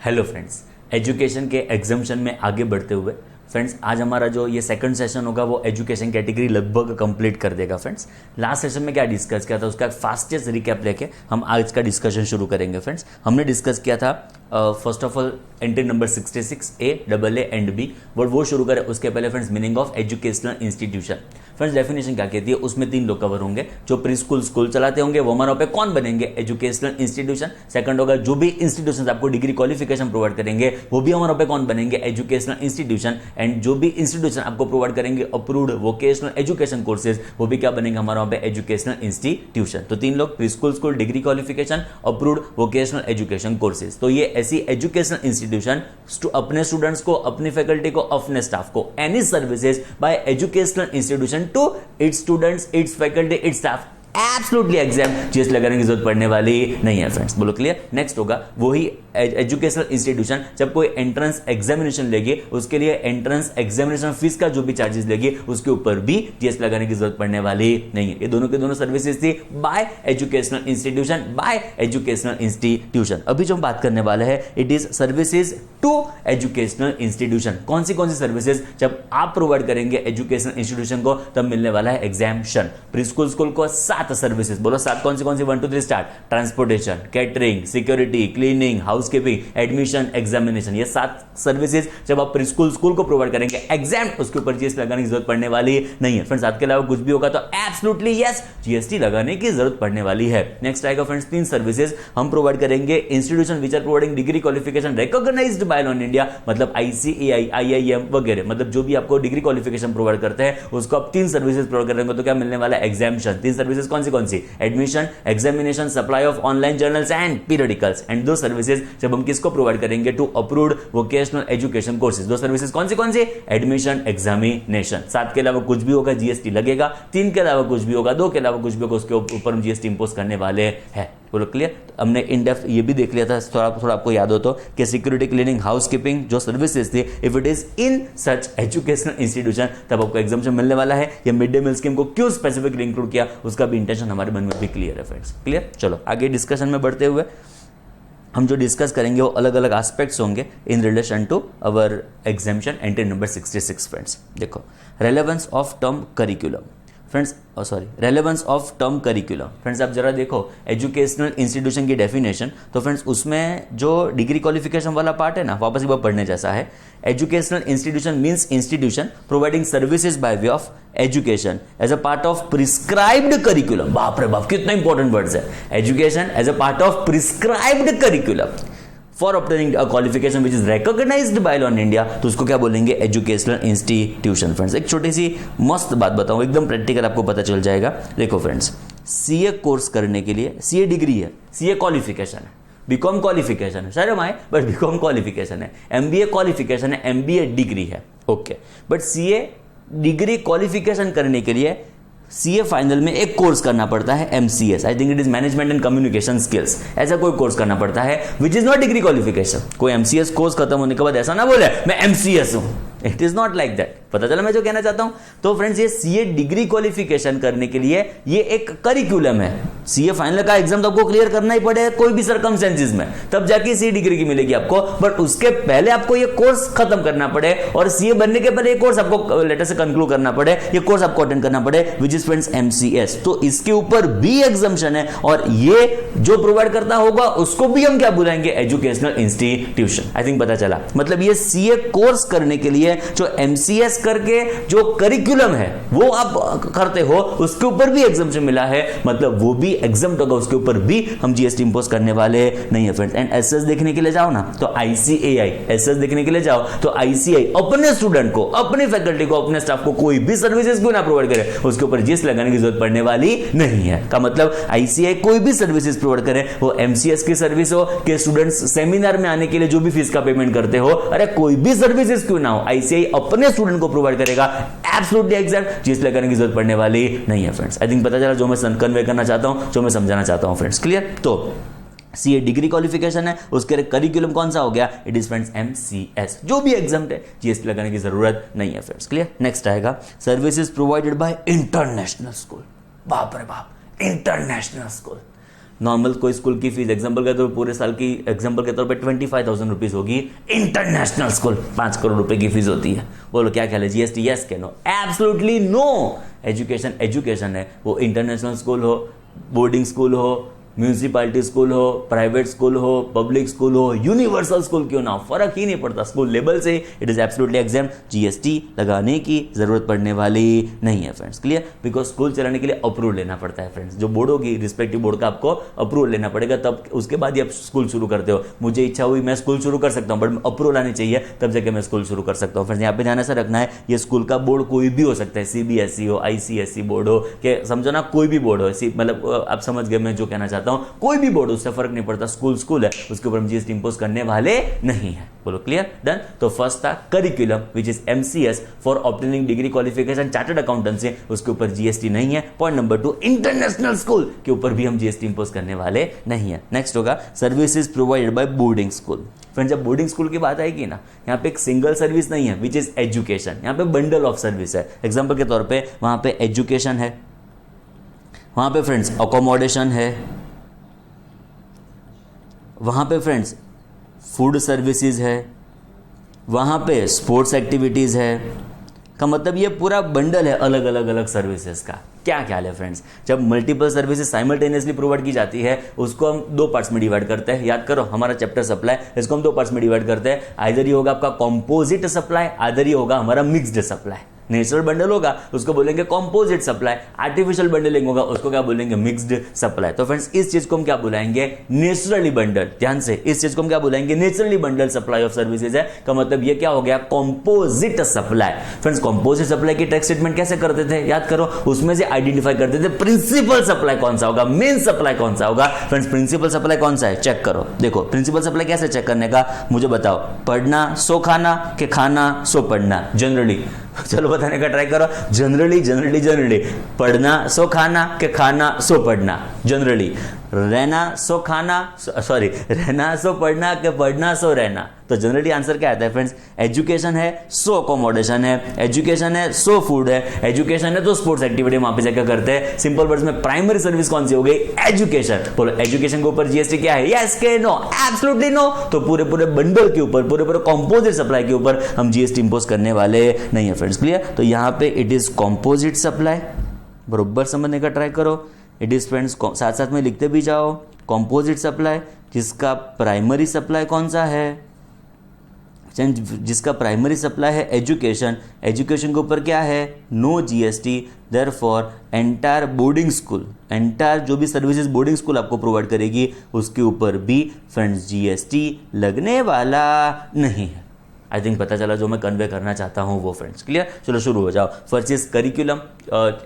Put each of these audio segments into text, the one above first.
Hello friends, education के exemption में आगे बढ़ते हुए फ्रेंड्स आज हमारा जो ये सेकंड सेशन होगा वो एजुकेशन कैटेगरी लगभग कंप्लीट कर देगा। फ्रेंड्स लास्ट सेशन में क्या डिस्कस किया था उसका फास्टेस्ट रिकैप लेके हम आज का डिस्कशन शुरू करेंगे। फ्रेंड्स हमने डिस्कस किया था first of all entry number 66 A double A and B, but वो शुरू करें उसके पहले friends meaning of educational institution. Friends definition क्या कहती है, उसमें 3 लोग कवर होंगे। जो प्री स्कूल स्कूल चलाते होंगे वो हमारा पे कौन बनेंगे, एजुकेशनल इंस्टीट्यूशन। सेकंड होगा जो भी इंस्टीट्यूशन आपको डिग्री क्वालिफिकेशन प्रोवाइड करेंगे वो भी हमारा पे कौन बनेंगे, एजुकेशनल इंस्टीट्यूशन। एंड जो भी इंस्टीट्यूशन आपको प्रोवाइड करेंगे अप्रूव्ड वोकेशनल एजुकेशन कोर्सेज वो भी क्या बनेंगे हमारा पे, एजुकेशनल इंस्टीट्यूशन। तो 3 लोग, pre school school, degree qualification, approved vocational education courses. तो ये ऐसी एजुकेशनल इंस्टीट्यूशन अपने स्टूडेंट्स को, अपनी फैकल्टी को, अपने स्टाफ को any services by educational institution to its students, its faculty, its staff absolutely exempt GST लगाने की जरूरत पड़ने वाली नहीं है। फ्रेंड्स बोलो क्लियर। नेक्स्ट होगा वही एजुकेशनल इंस्टीट्यूशन जब कोई एंट्रेंस एग्जामिनेशन लेगी उसके लिए एंट्रेंस एग्जामिनेशन फीस का जो भी चार्जेस लेगी उसके ऊपर भी जीएस लगाने की जरूरत पड़ने वाली नहीं है। ये दोनों के दोनों सर्विसेज थी by educational institution, by educational institution. अभी जो हम बात करने वाले हैं it is services to educational institution. कौन सी सर्विसेज जब आप प्रोवाइड करेंगे एजुकेशनल इंस्टीट्यूशन को तब मिलने वाला है एग्जाम्शन। प्री स्कूल स्कूल को 7 सर्विसेज, बोलो 7 कौन सी 1 2 3 start. Transportation, catering, security, cleaning, housekeeping, admission, examination. ये 7 सर्विसेज जब आप प्री स्कूल स्कूल को प्रोवाइड करेंगे एग्जाम उसके ऊपर जीएसटी लगाने की जरूरत पड़ने वाली नहीं है। फ्रेंड्स आपके अलावा कुछ भी होगा तो एब्सोल्युटली यस जीएसटी लगाने की जरूरत पड़ने वाली है। नेक्स्ट आएगा फ्रेंड्स 3 सर्विसेज हम प्रोवाइड करेंगे institution which are providing degree qualification recognised by on India, मतलब आईसीएआई, आईआईएम वगैरह, मतलब जो भी आपको डिग्री क्वालिफिकेशन प्रोवाइड करते हैं उसको आप 3 सर्विसेज प्रोवाइड करेंगे तो क्या मिलने वाला है, एग्जामिशन। 3 सर्विसेज कौन सी, admission, examination, supply of online journals and periodicals. And 2 services जब हम किसको प्रोवाइड करेंगे, to approved vocational education courses. 2 services कौन सी, एडमिशन, एग्जामिनेशन। 7 के अलावा कुछ भी होगा जीएसटी लगेगा, 3 के अलावा कुछ भी होगा, 2 के अलावा कुछ भी होगा उसके ऊपर हम जीएसटी इंपोज करने वाले हैं। बोलो क्लियर। हमने इन डेप्थ ये भी देख लिया था, थोड़ा आपको याद हो तो, कि सिक्योरिटी, क्लीनिंग, हाउसकीपिंग जो सर्विसेज थी if it is in such educational institution तब आपको एग्जामिशन मिलने वाला है। ये मिड डे मील स्कीम को क्यों स्पेसिफिकली इंक्लूड किया उसका भी इंटेंशन हमारे मन में भी क्लियर है। Friends clear. चलो आगे डिस्कशन में बढ़ते हुए हम जो डिस्कस करेंगे वो अलग अलग एस्पेक्ट्स होंगे in relation to our exemption entry number 66। Friends देखो, relevance of term curriculum. Friends relevance of term curriculum. Friends आप जरा देखो एजुकेशनल इंस्टीट्यूशन की डेफिनेशन, तो फ्रेंड्स उसमें जो डिग्री क्वालिफिकेशन वाला पार्ट है ना वापस एक बार पढ़ने जैसा है। Educational institution means institution providing services by way of education as a part of prescribed curriculum. बाप रे बाप कितना इंपॉर्टेंट वर्ड्स है, education as a part of prescribed curriculum for obtaining a qualification which is recognised by law in India, तो उसको क्या बोलेंगे, educational institution. Friends एक छोटी सी मस्त बात बताऊं, एकदम प्रैक्टिकल आपको पता चल जाएगा। देखो फ्रेंड्स, सीए कोर्स करने के लिए सीए डिग्री है, सीए क्वालिफिकेशन है, बीकॉम क्वालिफिकेशन है, शर्म आए बट बीकॉम क्वालिफिकेशन है, एमबीए क्वालिफिकेशन है, एमबीए डिग्री है, okay. But CA degree qualification करने के लिए सीए फाइनल में एक कोर्स करना पड़ता है, MCS, I think it is management and communication skills. ऐसा कोई कोर्स करना पड़ता है which is not degree qualification. कोई एमसीएस कोर्स खत्म होने के बाद ऐसा ना बोले मैं एमसीएस हूं, it is not like that. पता चला मैं जो कहना चाहता हूं। तो फ्रेंड्स ये सीए डिग्री क्वालिफिकेशन करने के लिए ये एक करिकुलम है। सीए फाइनल का एग्जाम तो आपको क्लियर करना ही पड़ेगा कोई भी सर्कमस्टेंसेस में, तब जाके सीए डिग्री की मिलेगी आपको। बट उसके पहले आपको ये कोर्स खत्म करना पड़े और सीए बनने के पहले ये कोर्स आपको लेटर से कंक्लूड करना पड़े, ये कोर्स आपको अटेंड करना पड़े विच इज फ्रेंड्स एमसीएस। तो इसके ऊपर भी एग्जाम्शन है और ये जो प्रोवाइड करता होगा उसको भी हम क्या बुलाएंगे, एजुकेशनल इंस्टीट्यूशन। आई थिंक पता चला। मतलब ये सीए कोर्स करने के लिए जो एमसीएस करके जो करिकुलम है वो आप करते हो उसके ऊपर भी एग्जाम्शन मिला है, मतलब वो भी एग्जाम होगा, उसके ऊपर भी हम जीएसटी इंपोज करने वाले नहीं है। फ्रेंड्स एंड एसएस देखने के लिए जाओ ना तो आईसीएआई, एसएस देखने के लिए जाओ तो आईसीआई अपने स्टूडेंट को, अपनी फैकल्टी को, अपने स्टाफ को कोई भी सर्विसेज क्यों ना प्रोवाइड करे उसके ऊपर जीएसटी लगाने की जरूरत पड़ने वाली नहीं है। का मतलब आईसीआई कोई भी सर्विसेज प्रोवाइड करे, वो एमसीएस की सर्विस हो कि स्टूडेंट्स सेमिनार में आने के लिए जो भी फीस का पेमेंट करते हो, अरे कोई भी सर्विसेज क्यों ना हो, आईसीआई अपने स्टूडेंट को प्रोवाइड करेगा, एब्सोल्युटली एग्जैक्ट जीएसटी लगाने की जरूरत पड़ने वाली नहीं है। फ्रेंड्स आई थिंक पता चला जो मैं कन्वे करना चाहता हूं, जो मैं समझाना चाहता हूं। Friends clear. तो सीए डिग्री क्वालिफिकेशन है, उसके करिकुलम कौन सा हो गया, इट इज फ्रेंड्स एमसीएस। जो भी एग्जाम है जीएसटी लगाने की जरूरत नहीं है। Friends clear. नेक्स्ट आएगा services provided bye international school. बाप रे बाप, इंटरनेशनल स्कूल। नॉर्मल कोई स्कूल की फीस एग्जाम्पल के तौर पर पूरे साल की एग्जाम्पल के तौर पे 25,000 रुपीज होगी, इंटरनेशनल स्कूल 5 करोड़ रुपए की फीस होती है। बोलो क्या ख्याल है, जीएसटी यस के no? Absolutely no. Education education है, वो इंटरनेशनल स्कूल हो, बोर्डिंग स्कूल हो, म्यूनिसिपैलिटी स्कूल हो, प्राइवेट स्कूल हो, पब्लिक स्कूल हो, यूनिवर्सल स्कूल क्यों ना हो, फर्क ही नहीं पड़ता, स्कूल लेवल से it is absolutely exempt, GST लगाने की जरूरत पड़ने वाली नहीं है फ्रेंड्स। क्लियर? बिकॉज स्कूल चलाने के लिए अप्रूवल लेना पड़ता है फ्रेंड्स, जो बोर्ड होगी रिस्पेक्टिव बोर्ड का आपको अप्रूवल लेना पड़ेगा, तब उसके बाद ही आप स्कूल शुरू करते हो। मुझे इच्छा हुई मैं स्कूल शुरू कर सकता हूँ, बट अप्रूवल आनी चाहिए तब जाके मैं स्कूल शुरू कर सकता हूँ फ्रेंड्स। यहाँ पे ध्यान ऐसा रखना है, ये स्कूल का बोर्ड कोई भी हो सकता है, सीबीएसई हो, आईसीएसई बोर्ड हो, के समझो ना, कोई भी बोर्ड हो, मतलब आप समझ गए मैं जो कहना चाहता हूँ, कोई भी बोर्ड, उससे फर्क नहीं पड़ता, स्कूल स्कूल है, उसके ऊपर हम जीएसटी इंपोज करने वाले नहीं है। बोलो क्लियर? डन। तो फर्स्ट था curriculum which is MCS for obtaining degree qualification chartered accountancy, उसके ऊपर जीएसटी नहीं है। पॉइंट नंबर 2, इंटरनेशनल स्कूल के ऊपर भी हम जीएसटी इंपोज करने वाले नहीं है। नेक्स्ट होगा services provided bye boarding school. Friends, जब बोर्डिंग स्कूल की बात आएगी ना, यहाँ पे एक सिंगल सर्विस नहीं है विच इज एजुकेशन, यहाँ पे बंडल ऑफ सर्विस है। एग्जाम्पल के तौर पे वहां पे एजुकेशन है, वहां पे फ्रेंड्स अकोमोडेशन है, वहाँ पे फ्रेंड्स फूड सर्विसेज है, वहाँ पे स्पोर्ट्स एक्टिविटीज़ है, का मतलब ये पूरा बंडल है अलग अलग अलग सर्विसेज का। क्या ख्याल है फ्रेंड्स? जब मल्टीपल सर्विसेज साइमल्टेनियसली प्रोवाइड की जाती है, उसको हम 2 पार्ट्स में डिवाइड करते हैं। याद करो हमारा चैप्टर सप्लाई, इसको हम 2 पार्ट्स में डिवाइड करते हैं। आइदर ये होगा आपका कॉम्पोजिट सप्लाई, आइदर ये होगा हमारा मिक्स्ड सप्लाई। नेचुरल बंडल होगा उसको बोलेंगे कॉम्पोजिट सप्लाई, आर्टिफिशियल बंडलिंग होगा उसको क्या बोलेंगे, मिक्स्ड सप्लाई। तो फ्रेंड्स इस चीज को हम क्या बुलाएंगे, नेचुरली बंडल। ध्यान से, इस चीज को हम क्या बुलाएंगे, naturally bundle supply of services है, का मतलब ये क्या हो गया, composite supply. Friends composite supply की टैक्स स्टेटमेंट कैसे करते थे, याद करो, उसमें से आइडेंटिफाई करते थे प्रिंसिपल सप्लाई कौन सा होगा, मेन सप्लाई कौन सा होगा। फ्रेंड्स प्रिंसिपल सप्लाई कौन सा है, चेक करो। देखो प्रिंसिपल सप्लाई कैसे चेक करने का, मुझे बताओ, पढ़ना सो खाना के खाना सो पढ़ना, जनरली चलो बताने का ट्राई करो। जनरली जनरली जनरली पढ़ना सो खाना के खाना सो पढ़ना, जनरली रहना सो खाना, सॉरी रहना सो पढ़ना के पढ़ना सो रहना। तो जनरली आंसर क्या आता है फ्रेंड्स, एजुकेशन है सो अकोमोडेशन है, एजुकेशन है सो फूड है, एजुकेशन है तो स्पोर्ट्स एक्टिविटी वहां पे जाकर करते हैं। सिंपल वर्ड्स में प्राइमरी सर्विस कौन सी हो गई, एजुकेशन। बोलो एजुकेशन के ऊपर जीएसटी क्या है, यस के नो, एब्सोल्युटली नो। तो पूरे पूरे बंडल के ऊपर, पूरे पूरे कॉम्पोजिट सप्लाई के ऊपर हम जीएसटी इंपोज करने वाले नहीं है फ्रेंड्स। क्लियर? तो यहां पे इट इज कॉम्पोजिट सप्लाई, बरोबर समझने का ट्राई करो। इट इज फ्रेंड्स साथ साथ में लिखते भी जाओ, कॉम्पोजिट सप्लाई जिसका प्राइमरी सप्लाई कौन सा है, जिसका प्राइमरी सप्लाई है एजुकेशन, एजुकेशन के ऊपर क्या है, no GST. Therefore entire boarding school, entire जो भी सर्विसेज बोर्डिंग स्कूल आपको प्रोवाइड करेगी उसके ऊपर भी फ्रेंड्स जीएसटी लगने वाला नहीं है। आई थिंक पता चला जो मैं कन्वे करना चाहता हूं वो फ्रेंड्स। क्लियर? चलो शुरू हो जाओ। First is curriculum,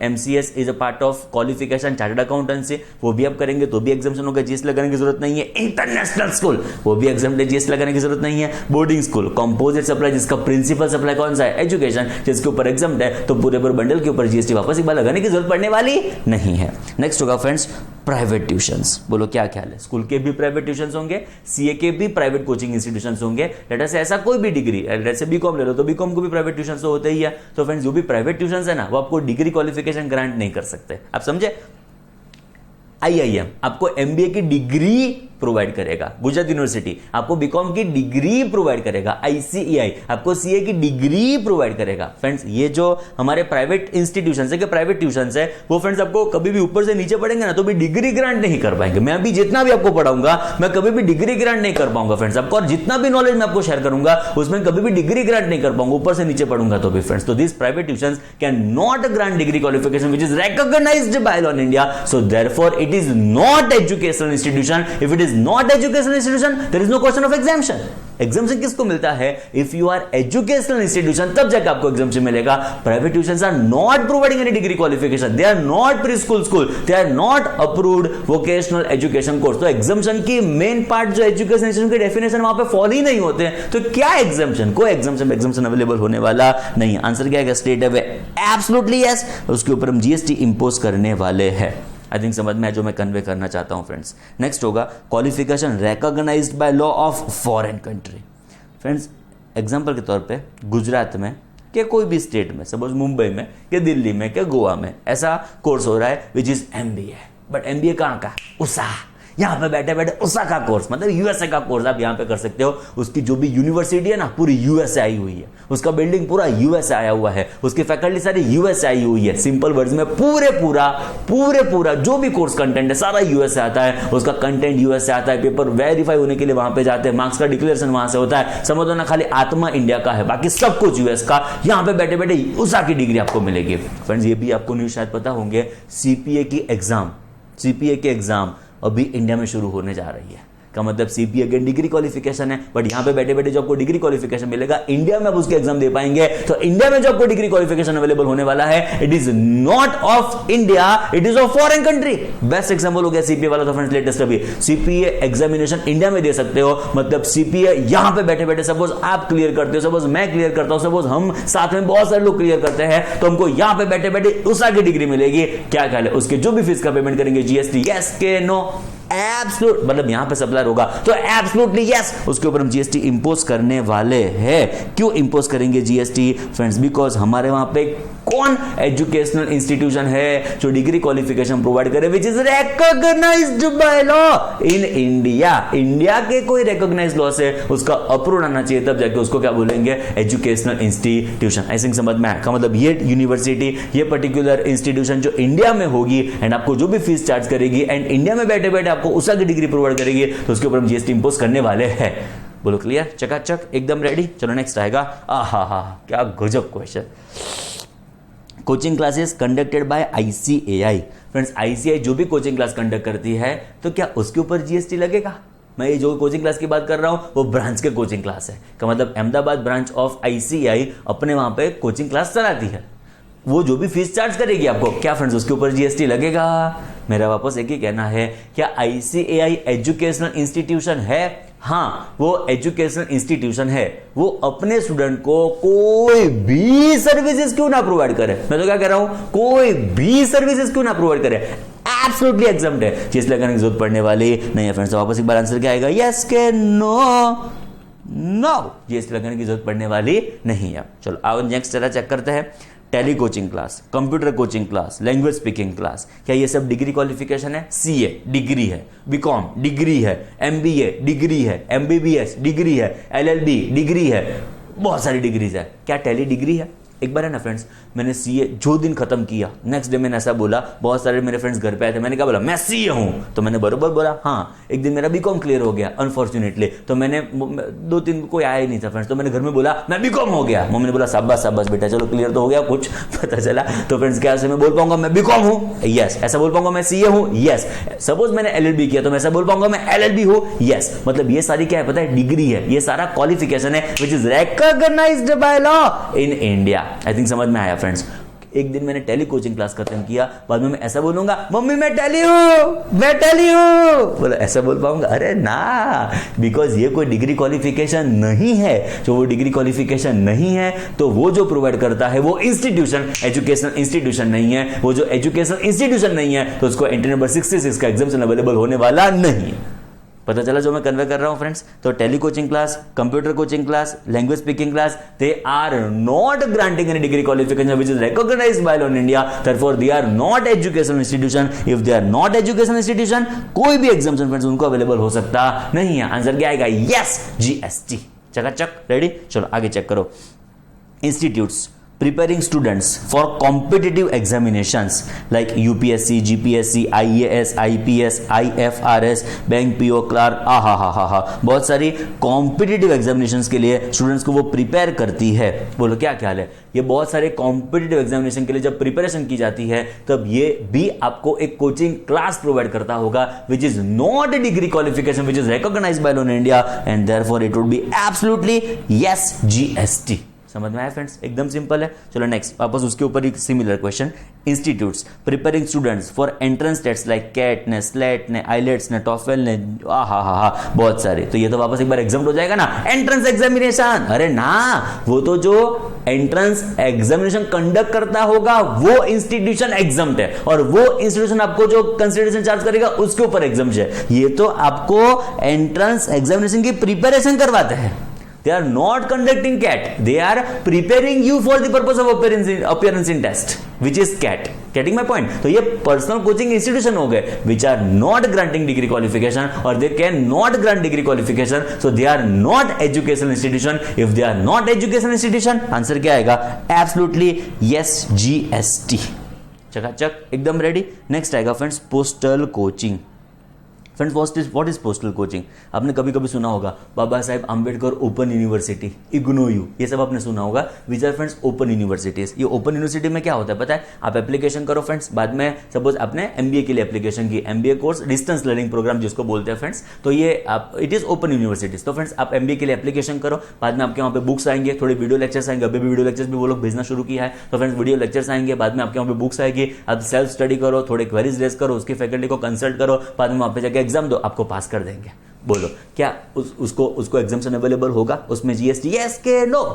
MCS is a part of qualification chartered accountancy, वो भी आप करेंगे तो भी एग्जाम्शन होगा, जीएसटी लगाने की जरूरत नहीं है। इंटरनेशनल स्कूल, वो भी एग्जाम ले, जीएसटी लगाने की जरूरत नहीं है। बोर्डिंग स्कूल, कॉम्पोजिट सप्लाई जिसका प्रिंसिपल सप्लाई कौन सा है, एजुकेशन, जिसके ऊपर एग्जाम है, तो पूरे पूरे बंडल के ऊपर जीएसटी वापस एक बार लगाने की जरूरत पड़ने वाली नहीं है। नेक्स्ट होगा फ्रेंड्स प्राइवेट ट्यूशंस। बोलो क्या ख्याल है, स्कूल के भी प्राइवेट ट्यूशंस होंगे, सीए के भी प्राइवेट कोचिंग इंस्टीट्यूशंस होंगे। लेट से ऐसा कोई भी डिग्री, लेट से बीकॉम ले लो तो बीकॉम को भी प्राइवेट ट्यूशंस तो होते ही है। तो फ्रेंड्स जो भी प्राइवेट ट्यूशंस है ना, वो आपको डिग्री क्वालिफिकेशन ग्रांट नहीं कर सकते। आप समझे? आईआईएम आपको एमबीए की डिग्री प्रोवाइड करेगा, गुजरात यूनिवर्सिटी आपको बीकॉम की डिग्री प्रोवाइड करेगा, आईसीईआई आपको सीए की डिग्री प्रोवाइड करेगा। फ्रेंड्स ये जो हमारे प्राइवेट इंस्टीट्यूशंस है, प्राइवेट ट्यूशंस है, वो फ्रेंड्स आपको कभी भी ऊपर से नीचे पढ़ेंगे ना तो भी डिग्री ग्रांट नहीं कर पाएंगे। मैं अभी जितना भी आपको पढ़ाऊंगा मैं कभी भी डिग्री ग्रांट नहीं कर पाऊंगा फ्रेंड्स आपको, और जितना भी नॉलेज मैं आपको शेयर करूंगा उसमें कभी भी डिग्री ग्रांट नहीं कर पाऊंगा, ऊपर से नीचे पढ़ूंगा तो भी फ्रेंड्स। तो this private tuitions can not grant degree qualification which is recognised by law in India, so therefore it is not educational institution. If it is not educational institution there is no question of exemption। Exemption किसको मिलता है, if you are educational institution तब जाकर आपको exemption मिलेगा। Private tuitions are not providing any degree qualification, they are not pre school school, they are not approved vocational education course. तो exemption की main part जो एजुकेशन इंस्टीट्यूशन की definition वहां पे फॉलो ही नहीं होते हैं, तो क्या एग्जाम्शन, कोई एग्जाम्शन अवेलेबल होने वाला नहीं। आंसर क्या है, स्टेट है एब्सोल्युटली यस, उसके ऊपर हम जीएसटी इंपोज करने वाले हैं। आई थिंक समझ में जो मैं कन्वे करना चाहता हूं फ्रेंड्स। नेक्स्ट होगा qualification recognised by law of foreign country. Friends example के तौर पे गुजरात में के कोई भी स्टेट में, सपोज मुंबई में के दिल्ली में के गोवा में ऐसा कोर्स हो रहा है which is MBA, but MBA कहाँ का, उषा यहाँ पे बैठे बैठे ओसाका कोर्स मतलब यूएसए का कोर्स आप यहाँ पे कर सकते हो। उसकी जो भी यूनिवर्सिटी है ना पूरी यूएसए आई हुई है, उसका बिल्डिंग पूरा यूएसए आया हुआ है, उसकी फैकल्टी सारी यूएसए आई हुई है। सिंपल वर्ड्स में पूरे पूरा जो भी कोर्स कंटेंट है सारा यूएसए आता है, उसका कंटेंट यूएसए आता है, पेपर वेरीफाई होने के लिए वहां पे जाते हैं, मार्क्स का डिक्लेरेशन वहां से होता है। समझो ना, खाली आत्मा इंडिया का है, बाकी सब कुछ यूएस का। यहाँ पे बैठे बैठे उषा की डिग्री आपको मिलेगी। फ्रेंड्स ये भी आपको न्यूज़ शायद पता होंगे, सीपीए की एग्जाम अभी इंडिया में शुरू होने जा रही है। का मतलब सीपीए अगेन डिग्री क्वालिफिकेशन है, बट यहां पे बैठे बैठे जो आपको डिग्री क्वालिफिकेशन मिलेगा इंडिया में आप उसके एग्जाम दे पाएंगे। तो इंडिया में जो आपको डिग्री क्वालिफिकेशन अवेलेबल होने वाला है, it is not of India, it is of foreign country. Best example हो गया सीपीए वाला। तो फ्रेंड्स लेटेस्ट अभी सीपीए एग्जामिनेशन इंडिया में दे सकते हो, मतलब सीपीए यहां पे बैठे बैठे सपोज आप क्लियर करते हो, सपोज मैं क्लियर करता हूं, सपोज हम साथ में बहुत सारे लोग क्लियर करते हैं, तो हमको यहां पे बैठे बैठे उषा की डिग्री मिलेगी। क्या ख्याल है, उसके जो भी फीस का पेमेंट करेंगे जीएसटी यस के नो, एब्सोल्यूट मतलब यहां पे सप्लायर होगा तो एब्सोल्युटली यस उसके ऊपर हम जीएसटी इंपोज करने वाले हैं। क्यों इंपोज करेंगे जीएसटी फ्रेंड्स? बिकॉज हमारे वहां पे कौन एजुकेशनल इंस्टीट्यूशन है जो डिग्री क्वालिफिकेशन प्रोवाइड करे which is recognised by law in India. India के कोई रिकॉग्नाइज्ड लॉ से उसका अप्रूव आना चाहिए, तब जाके उसको क्या बोलेंगे, एजुकेशनल इंस्टीट्यूशन। आई थिंक समझ में आया। मतलब ये यूनिवर्सिटी, ये पर्टिकुलर इंस्टीट्यूशन जो इंडिया में होगी एंड आपको जो भी फीस चार्ज करेगी एंड इंडिया में बैठे बैठे आपको उषा की डिग्री प्रोवाइड करेगी, तो उसके ऊपर हम जीएसटी इंपोज करने वाले हैं। बोलो क्लियर, चकाचक एकदम रेडी। चलो नेक्स्ट आएगा। आहा क्या गजब question. Coaching classes conducted by ICAI. Friends ICAI जो भी कोचिंग क्लास कंडक्ट करती है तो क्या उसके ऊपर जीएसटी लगेगा? मैं ये जो कोचिंग क्लास की बात कर रहा हूं वो ब्रांच के कोचिंग क्लास है, का मतलब अहमदाबाद ब्रांच ऑफ आईसीएआई अपने वहां पे कोचिंग क्लास चलाती है। वो जो भी फीस चार्ज करेगी आपको, क्या फ्रेंड्स उसके ऊपर जीएसटी लगेगा? मेरा वापस एक ही कहना है, क्या आईसीएआई एजुकेशनल इंस्टीट्यूशन है? हाँ वो एजुकेशनल इंस्टीट्यूशन है, वो अपने स्टूडेंट को कोई भी सर्विसेज क्यों ना प्रोवाइड करे। मैं तो क्या कह रहा हूं, कोई भी सर्विसेज क्यों ना प्रोवाइड करे, एब्सोल्युटली एग्जम्प्ट है, चीज लगाने की जरूरत पड़ने वाली नहीं है। फ्रेंड्स वापस एक बार आंसर क्या आएगा, यस के नो, नो जीएसटी लगाने की जरूरत पड़ने वाली नहीं है। चलो आओ नेक्स्ट चला चेक करते हैं। Tally coaching class, computer coaching class, language speaking class, क्या ये सब डिग्री क्वालिफिकेशन है? सीए डिग्री है, बीकॉम डिग्री है, एमबीए डिग्री है, एमबीबीएस डिग्री है, एलएलबी डिग्री है, बहुत सारी डिग्रीज है। क्या टेली डिग्री है? एक बार है ना फ्रेंड्स, मैंने सीए जो दिन खत्म किया नेक्स्ट डे मैंने ऐसा बोला, बहुत सारे मेरे फ्रेंड्स घर पे आए थे, मैंने क्या बोला, मैं सीए हूं, तो मैंने बरोबर बोला हाँ। एक दिन मेरा बीकॉम क्लियर हो गया अनफॉर्चुनेटली, तो मैंने 2-3 कोई आया ही नहीं था फ्रेंड्स, तो मैंने घर में बोला मैं बीकॉम हो गया। मम्मी ने बोला शाबाश शाबाश बेटा, चलो क्लियर तो हो गया कुछ पता चला। तो फ्रेंड्स क्या मैं बोल पाऊंगा मैं बीकॉम हूं? यस। ऐसा बोल पाऊंगा मैं सीए हूं? यस। सपोज मैंने एलएलबी किया तो मैं ऐसा बोल पाऊंगा मैं एलएलबी हूं? यस। मतलब ये सारी क्या है पता है, डिग्री है, ये सारा क्वालिफिकेशन है which is recognised by law in India. I think समझ में आया फ्रेंड्स। एक दिन मैंने टेली कोचिंग क्लास खत्म किया, बाद में मैं ऐसा बोलूंगा मम्मी मैं टेली हूं, बोला ऐसा बोल पाऊंगा? अरे ना, बिकॉज ये कोई डिग्री क्वालिफिकेशन नहीं है। जो वो डिग्री क्वालिफिकेशन नहीं है तो वो जो प्रोवाइड करता है वो इंस्टीट्यूशन एजुकेशनल इंस्टीट्यूशन नहीं है। वो जो एजुकेशनल इंस्टीट्यूशन नहीं है तो उसको एंट्री नंबर 66 का एग्जामिनेशन अवेलेबल होने वाला नहीं। पता चला जो मैं कन्वे कर रहा हूं फ्रेंड्स? तो tally coaching class, computer coaching class, language speaking class, they are not granting any degree qualification which is recognised by law in India, therefore they are not educational institution. If they are not educational institution, कोई भी examination friends उनको available हो सकता नहीं है। Answer क्या आएगा? Yes, GST. चकाचक रेडी। चलो आगे चेक करो। Institutes preparing students for competitive examinations like UPSC, GPSC, IAS, IPS, IFRS, bank PO clerk, बहुत सारी कॉम्पिटिटिव एग्जामिनेशंस के लिए स्टूडेंट्स को वो प्रिपेयर करती है। बोलो क्या ख्याल है? ये बहुत सारे कॉम्पिटिटिव एग्जामिनेशन के लिए जब प्रिपरेशन की जाती है तब ये भी आपको एक कोचिंग क्लास प्रोवाइड करता होगा which is not a degree qualification which is recognised by law in India and therefore it would be absolutely yes, GST. समझ में आया फ्रेंड्स? एकदम सिंपल है। चलो नेक्स्ट वापस उसके ऊपर एक similar question. Institutes preparing students for entrance test like CAT ने, स्लेट ने, आइलेट्स ने, टॉफेल ने, बहुत सारे। तो ये तो वापस एक बार एग्जाम हो जाएगा ना, एंट्रेंस एग्जामिनेशन। अरे ना, वो तो जो एंट्रेंस एग्जामिनेशन कंडक्ट करता होगा वो इंस्टीट्यूशन एग्जाम्ड है और वो इंस्टीट्यूशन आपको जो कंसिडरेशन चार्ज करेगा उसके ऊपर एग्जाम्ड है। ये तो आपको एंट्रेंस एग्जामिनेशन की प्रिपरेशन करवाते हैं। They are not conducting CAT. They are preparing you for the purpose of appearance in test, which is CAT. Getting my point? तो ये पर्सनल कोचिंग इंस्टीट्यूशन हो गए which are not granting degree qualification or they can not grant degree qualification, so they are not educational institution. If they are not educational institution, answer क्या आएगा? Absolutely yes, GST. चकाचक एकदम ready. Next आएगा friends postal coaching. Friends what is postal coaching? आपने कभी कभी सुना होगा Baba Saheb Ambedkar open university, IGNOU, ये सब आपने सुना होगा. Which are friends open universities. ये ओपन यूनिवर्सिटी में क्या होता है पता है? आप एप्लीकेशन करो फ्रेंड्स, बाद में सपोज आपने एमबीए के लिए एप्लीकेशन की, MBA course distance learning programme जिसको बोलते हैं फ्रेंड्स, तो ये आप इट इज ओपन यूनिवर्सिटीज. तो फ्रेंड्स आप एमबीए के लिए एप्लीकेशन करो, बाद में आपके वहाँ पे बुक्स आएंगे, थोड़े वीडियो लेक्चर्स आएंगे. अभी वीडियो लेक्चर्स भी वो लोग भेजना शुरू किया है. तो फ्रेंड्स वीडियो लेक्चर्स आएंगे, बाद में आपके वहाँ पे बुक्स आएगी, आप सेल्फ स्टडी करो, थोड़े क्वेरीज रेज करो, उसकी फैकल्टी को कंसल्ट करो, बाद में वहाँ पे जाकर एग्जाम दो, आपको पास कर देंगे. बोलो क्या उसको एग्जाम्शन अवेलेबल होगा? उसमें जीएसटी यस के नो?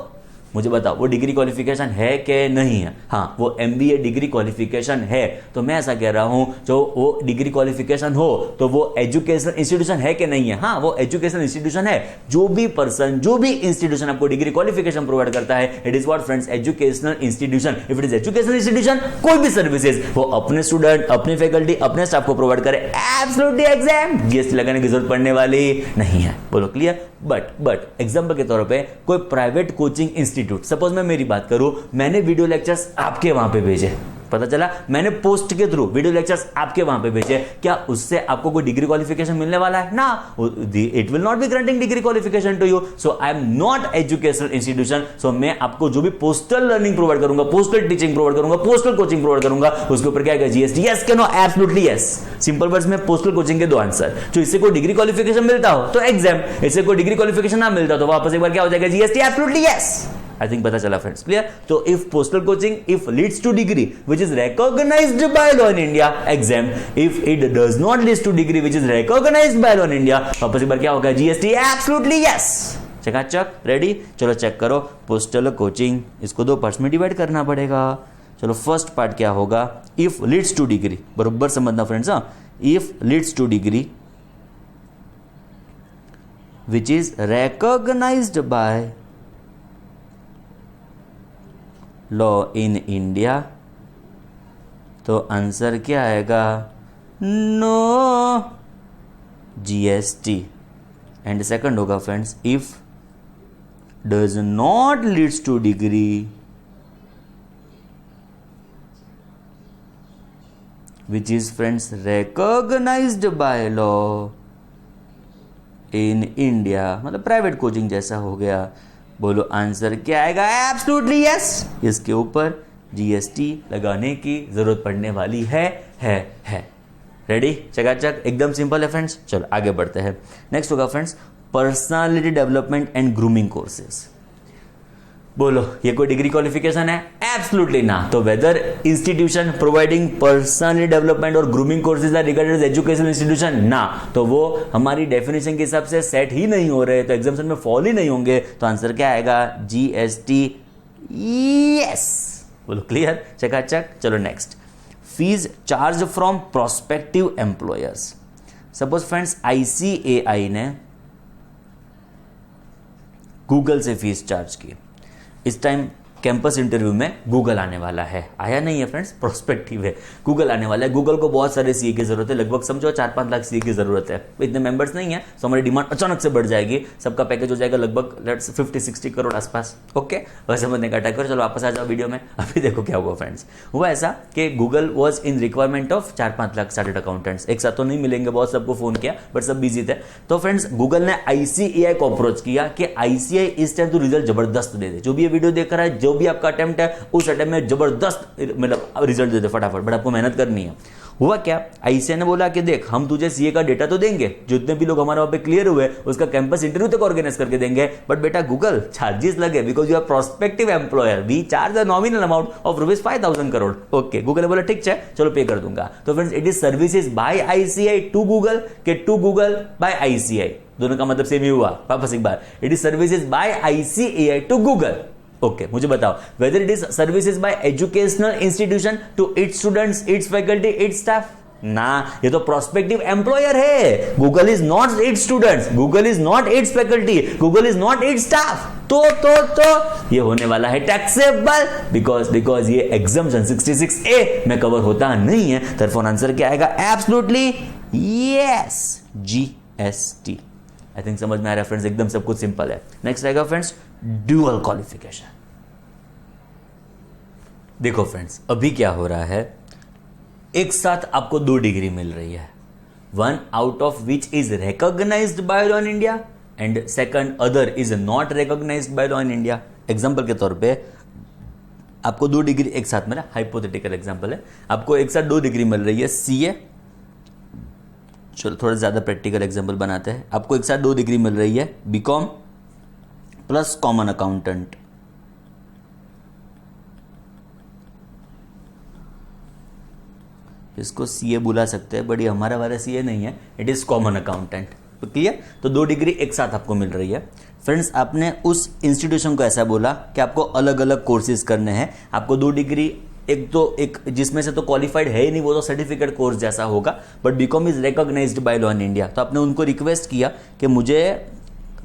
मुझे बताओ वो डिग्री क्वालिफिकेशन है कि नहीं है? हाँ, वो एमबीए डिग्री क्वालिफिकेशन है. तो मैं ऐसा कह रहा हूं जो वो डिग्री क्वालिफिकेशन हो तो वो एजुकेशनल इंस्टीट्यूशन है कि नहीं है? हाँ, वो एजुकेशनल इंस्टीट्यूशन है. जो भी पर्सन, जो भी इंस्टीट्यूशन आपको डिग्री क्वालिफिकेशन प्रोवाइड करता है, it is what friends? Educational institution. If it is educational institution, कोई भी सर्विसेज वो अपने स्टूडेंट, अपनी फैकल्टी, अपने स्टाफ को प्रोवाइड करे, एब्सोल्युटली एग्जाम जीएसटी लगाने की जरूरत पड़ने वाली नहीं है. बोलो क्लियर? बट एग्जाम्पल के तौर पे कोई प्राइवेट कोचिंग इंस्टीट्यूट, सपोज मैं मेरी बात करूं, मैंने वीडियो लेक्चर्स आपके वहां पे भेजे, पता चला मैंने पोस्ट के थ्रू वीडियो लेक्चर्स आपके वहां पे भेजे, क्या उससे आपको कोई डिग्री क्वालिफिकेशन मिलने वाला है? ना, it will not be granting degree qualification to you. So I am not educational institution. So मैं आपको जो भी पोस्टल लर्निंग प्रोवाइड करूंगा, पोस्टल टीचिंग प्रोवाइड करूंगा, पोस्टल कोचिंग प्रोवाइड करूंगा, उसके ऊपर क्या आएगा? जीएसटी यस के no? Absolutely yes. Simple words में पोस्टल कोचिंग के दो आंसर. जो इससे कोई डिग्री क्वालिफिकेशन मिलता हो तो एग्जाम, इससे कोई डिग्री क्वालिफिकेशन ना मिलता तो वापस एक बार क्या हो जाएगा? GST. Absolutely yes. I think पता चला फ्रेंड्स, क्लियर? तो if postal coaching if leads to degree which is recognised by law in India, exam. If it does not leads to degree which is recognised by law in India, वापस एक बार क्या होगा? GST. Absolutely yes. चकाचक ready. चलो check करो postal coaching. इसको दो पार्ट्स में डिवाइड करना पड़ेगा. चलो फर्स्ट पार्ट क्या होगा? इफ लीड्स टू डिग्री, बरोबर समझना friends. If leads to degree which is recognised by law in India, तो आंसर क्या आएगा? No GST. एंड सेकंड होगा friends if does not leads to degree which is friends recognised by law in India, मतलब private coaching जैसा हो गया. बोलो answer क्या आएगा? Absolutely yes. इसके ऊपर जीएसटी लगाने की जरूरत पड़ने वाली है. रेडी? चकाचक एकदम सिंपल है फ्रेंड्स. चलो आगे बढ़ते हैं. नेक्स्ट होगा friends personality development and grooming courses. बोलो ये कोई डिग्री क्वालिफिकेशन है? एब्सोल्युटली ना. तो whether institution providing personality development और grooming courses are regarded as educational institution? ना. तो वो हमारी डेफिनेशन के हिसाब से सेट ही नहीं हो रहे, तो एग्जामिनेशन में फॉल ही नहीं होंगे. तो आंसर क्या आएगा? GST yes. बोलो क्लियर? चकाचक. चलो next, fees charge from prospective employers. Suppose friends ICAI ने गूगल से फीस चार्ज की. इस टाइम कैंपस इंटरव्यू में गूगल आने वाला है. आया नहीं है फ्रेंड्स, प्रोस्पेक्टिव है. गूगल आने वाला है. गूगल को बहुत सारे सीए की जरूरत है, लगभग समझो 4-5 लाख सीए की जरूरत है. इतने मेंबर्स नहीं है, तो हमारी डिमांड अचानक से बढ़ जाएगी. सबका पैकेज हो जाएगा लगभग लेट्स 50-60 करोड़ आसपास. ओके, वैसे समझने का टाइम करो. चलो वापस आ जाओ वीडियो में. अभी देखो क्या हुआ फ्रेंड्स. हुआ ऐसा कि Google was in requirement of 4-5 lakh chartered accountants. एक साथ तो नहीं मिलेंगे, बहुत सबको फोन किया बट सब बिजी थे. तो फ्रेंड्स गूगल ने आईसीएआई को अप्रोच किया कि आईसीएआई इस टाइम तो रिजल्ट जबरदस्त दे दे. जो भी ये वीडियो देख रहा है, जो भी आपका अटेम्प्ट है, उस अटेम्प्ट में जबरदस्त मतलब रिजल्ट दे दे फटाफट, बट आपको मेहनत करनी है. हुआ क्या? आईसीएआई ने बोला कि देख हम तुझे सीए का डेटा तो देंगे, जितने भी लोग हमारे वहां पे क्लियर हुए उसका कैंपस इंटरव्यू तक ऑर्गेनाइज करके देंगे, बट बेटा गूगल चार्जेस लगे because you are prospective employer. We charge a nominal amount of ₹5,000 crore. Okay, Google ने बोला ठीक है चलो पे कर दूंगा. तो friends it is services by ICI to Google के टू गूगल बाय आईसीआई. दोनों का मतलब सेम ही हुआ. वापस एक बार, it is services by ICAI to Google. Okay, मुझे बताओ whether it is services by educational institution to its students, its faculty, its staff. ना, ये तो प्रोस्पेक्टिव एम्प्लॉयर है। Google is not its students, Google is not its faculty, Google is not its staff. तो ये होने वाला है taxable, because ये एग्जम्पशन 66A में कवर होता नहीं है। therefore आंसर क्या आएगा? Absolutely yes, GST। आई थिंक समझ में आ रहा है फ्रेंड्स, एकदम सब कुछ सिंपल है। नेक्स्ट आएगा फ्रेंड्स ड्यूअल क्वालिफिकेशन। देखो फ्रेंड्स, अभी क्या हो रहा है, एक साथ आपको 2 डिग्री मिल रही है, one out of which is recognised by law in India and second other is not recognised by law in India. Example के तौर पे आपको 2 डिग्री एक साथ, मेरा हाइपोथेटिकल एग्जांपल है, आपको एक साथ 2 डिग्री मिल रही है CA। चलो थोड़ा ज्यादा प्रैक्टिकल एग्जांपल बनाते हैं। आपको एक साथ 2 डिग्री मिल रही है, BCom प्लस कॉमन अकाउंटेंट। इसको CA बुला सकते हैं, बट ये हमारा वाला CA नहीं है, इट इज कॉमन अकाउंटेंट। तो क्लियर? तो 2 डिग्री एक साथ आपको मिल रही है। फ्रेंड्स, आपने उस इंस्टीट्यूशन को ऐसा बोला कि आपको अलग अलग कोर्सेज करने हैं, आपको 2 डिग्री, एक जिसमें से तो क्वालिफाइड है ही नहीं, वो तो सर्टिफिकेट कोर्स जैसा होगा, but BCom is recognised by law in India. तो आपने उनको रिक्वेस्ट किया कि मुझे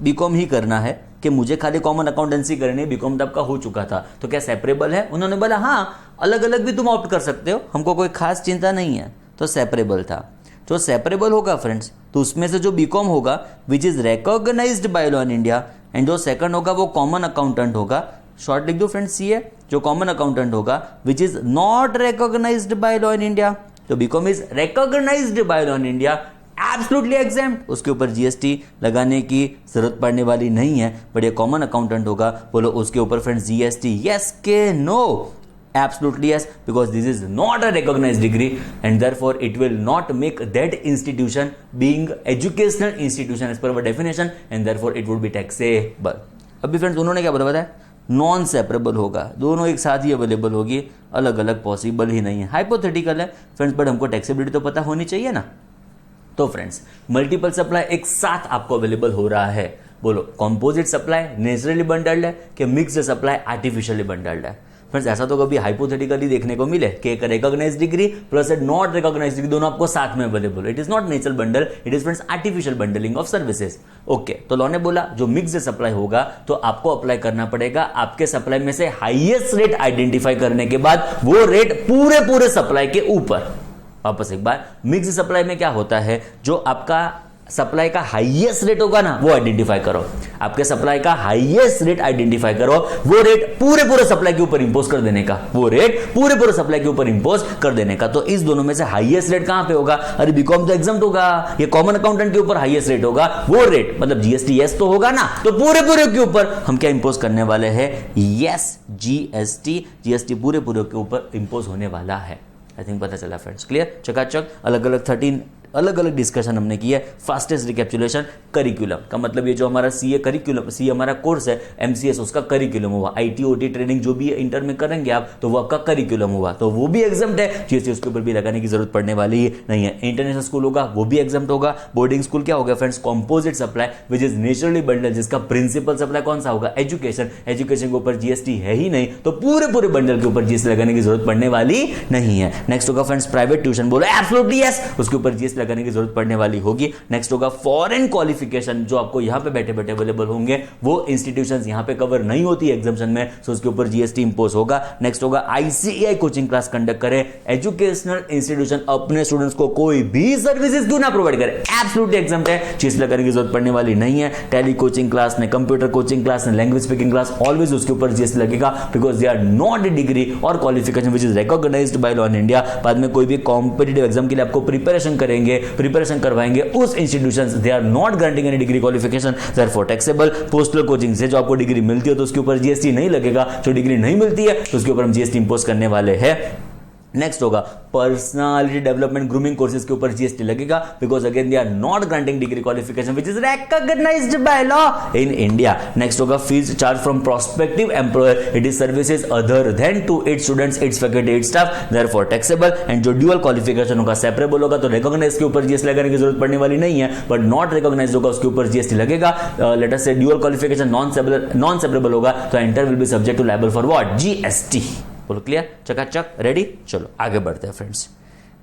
BCom ही करना है, कि मुझे खाली कॉमन अकाउंटेंसी करनी है, BCom तो आपका हो चुका था, तो क्या सेपरेबल है? उन्होंने बोला हाँ, अलग अलग भी तुम ऑप्ट कर सकते हो, हमको कोई खास चिंता नहीं है। तो सेपरेबल था। जो सेपरेबल होगा फ्रेंड्स, तो उसमें से जो BCom होगा which is recognised by law in India, and जो सेकंड होगा वो कॉमन अकाउंटेंट होगा। शॉर्ट लिख दो फ्रेंड्स, CA। जो कॉमन अकाउंटेंट होगा which is not recognised by law in India, तो BCom is recognised by law in India, absolutely exempt, उसके ऊपर GST लगाने की जरूरत पड़ने वाली नहीं है। बट ये कॉमन अकाउंटेंट होगा, बोलो उसके ऊपर फ्रेंड्स GST, यस के no? Absolutely yes, because this is not a recognized degree and therefore it will not make that institution being educational institution as per our definition and therefore it would be taxable. अभी friends उन्होंने क्या बोला है? Non separable होगा, दोनों एक साथ ही available होगी, अलग अलग पॉसिबल ही नहीं है। हाइपोथेटिकल है फ्रेंड्स, बट हमको टैक्सेबिलिटी तो पता होनी चाहिए ना। तो फ्रेंड्स, मल्टीपल सप्लाई एक साथ आपको अवेलेबल हो रहा है, बोलो कंपोजिट सप्लाई नेचुरली बंडल्ड है कि मिक्स्ड सप्लाई आर्टिफिशियली बंडल्ड है? फ्रेंड्स, ऐसा तो कभी हाइपोथेटिकली देखने को मिले कि एक recognised degree plus a not recognised degree दोनों आपको साथ में available. It is not natural bundle, it is friends artificial bundling of services. Okay, तो लॉ ने बोला जो मिक्स्ड सप्लाई होगा तो आपको अप्लाई करना पड़ेगा आपके सप्लाई में से हाईएस्ट रेट आइडेंटिफाई करने के बाद, वो रेट पूरे सप्लाई के ऊपर। वापस एक बार, मिक्स्ड सप्लाई में क्या होता है, जो आपका सप्लाई का हाईएस्ट रेट होगा ना, वो आइडेंटिफाई करो। आपके सप्लाई का हाईएस्ट रेट आइडेंटिफाई करो, वो रेट पूरे सप्लाई के ऊपर इंपोज कर देने का, वो रेट पूरे सप्लाई के ऊपर इंपोज कर देने का। तो इस दोनों में से हाईएस्ट रेट कहां पे होगा? अरे BCom तो एग्जाम्प्ट होगा, ये कॉमन अकाउंटेंट के ऊपर हाईएस्ट रेट होगा, वो रेट मतलब GST यस तो होगा ना, तो पूरे के ऊपर हम क्या इंपोज करने वाले हैं? यस, GST पूरे के ऊपर इंपोज होने वाला है। आई थिंक पता चला फ्रेंड्स, क्लियर? चकाचक अलग अलग 13 अलग अलग डिस्कशन हमने की है। फास्टेस्ट रिकैप्चुलेशन, करिकुलम का मतलब ये जो हमारा CA करिकुलम, CA हमारा कोर्स है, MCS उसका करिकुलम हुआ, IT OT ट्रेनिंग जो भी इंटर में करेंगे आप, तो वो आपका करिकुलम हुआ, तो वो भी एग्जाम्प्ट है। GST उसके ऊपर भी लगाने की जरूरत पड़ने वाली ही नहीं है। इंटरनेशनल स्कूल होगा वो भी एग्जाम्प्ट होगा। बोर्डिंग स्कूल क्या होगा friends? Composite supply which is naturally bundle, जिसका प्रिंसिपल सप्लाई कौन सा होगा? एजुकेशन। एजुकेशन के ऊपर GST है ही नहीं, तो पूरे बंडल के ऊपर GST लगाने की जरूरत पड़ने वाली नहीं है। नेक्स्ट होगा फ्रेंड्स प्राइवेट ट्यूशन, बोलो एब्सोल्युटली यस, उसके ऊपर GST लगाने की जरूरत पड़ने वाली होगी। नेक्स्ट होगा फॉरेन क्वालिफिकेशन, जो आपको यहां पे बैठे अवेलेबल होंगे, वो इंस्टीट्यूशंस यहां पे कवर नहीं होती एग्जाम्पशन में, सो उसके ऊपर GST इंपोज होगा। नेक्स्ट होगा ICAI कोचिंग क्लास कंडक्ट करे, एजुकेशनल इंस्टीट्यूशन अपने स्टूडेंट्स को कोई भी सर्विसेज क्यों ना प्रोवाइड करे, एब्सोल्युटली एग्जाम्प्ट है, चीज लगाने की जरूरत पड़ने वाली नहीं है। टैली कोचिंग क्लास ने, कंप्यूटर कोचिंग क्लास ने, लैंग्वेज स्पीकिंग क्लास, ऑलवेज उसके ऊपर GST लगेगा, because they are not a degree और qualification which is recognised by law in India. बाद में कोई भी कॉम्पिटिटिव एग्जाम के लिए आपको प्रिपरेशन करवाएंगे उस institutions, they are not granting any degree qualification, therefore taxable. Postal coaching से जो आपको डिग्री मिलती है तो उसके ऊपर GST नहीं लगेगा, जो डिग्री नहीं मिलती है तो उसके ऊपर हम GST इंपोज करने वाले हैं। नेक्स्ट होगा पर्सनालिटी डेवलपमेंट ग्रूमिंग कोर्सेज के ऊपर GST लगेगा, because again they are not granting degree qualification which is recognised by law in India. Next होगा fees charge from prospective employer, it is services other than to its students, its faculty, its staff, therefore taxable. And जो dual qualification होगा separable होगा, तो recognise के ऊपर GST लगाने की जरूरत पड़ने वाली नहीं है, बट नॉट रिकॉग्नाइज होगा उसके ऊपर GST लगेगा। लेट अस से ड्यूअल क्वालिफिकेशन नॉन सेपरेबल होगा, तो enter will be subject to liable for what? GST। बोलो क्लियर? चकाचक रेडी? चलो आगे बढ़ते हैं फ्रेंड्स।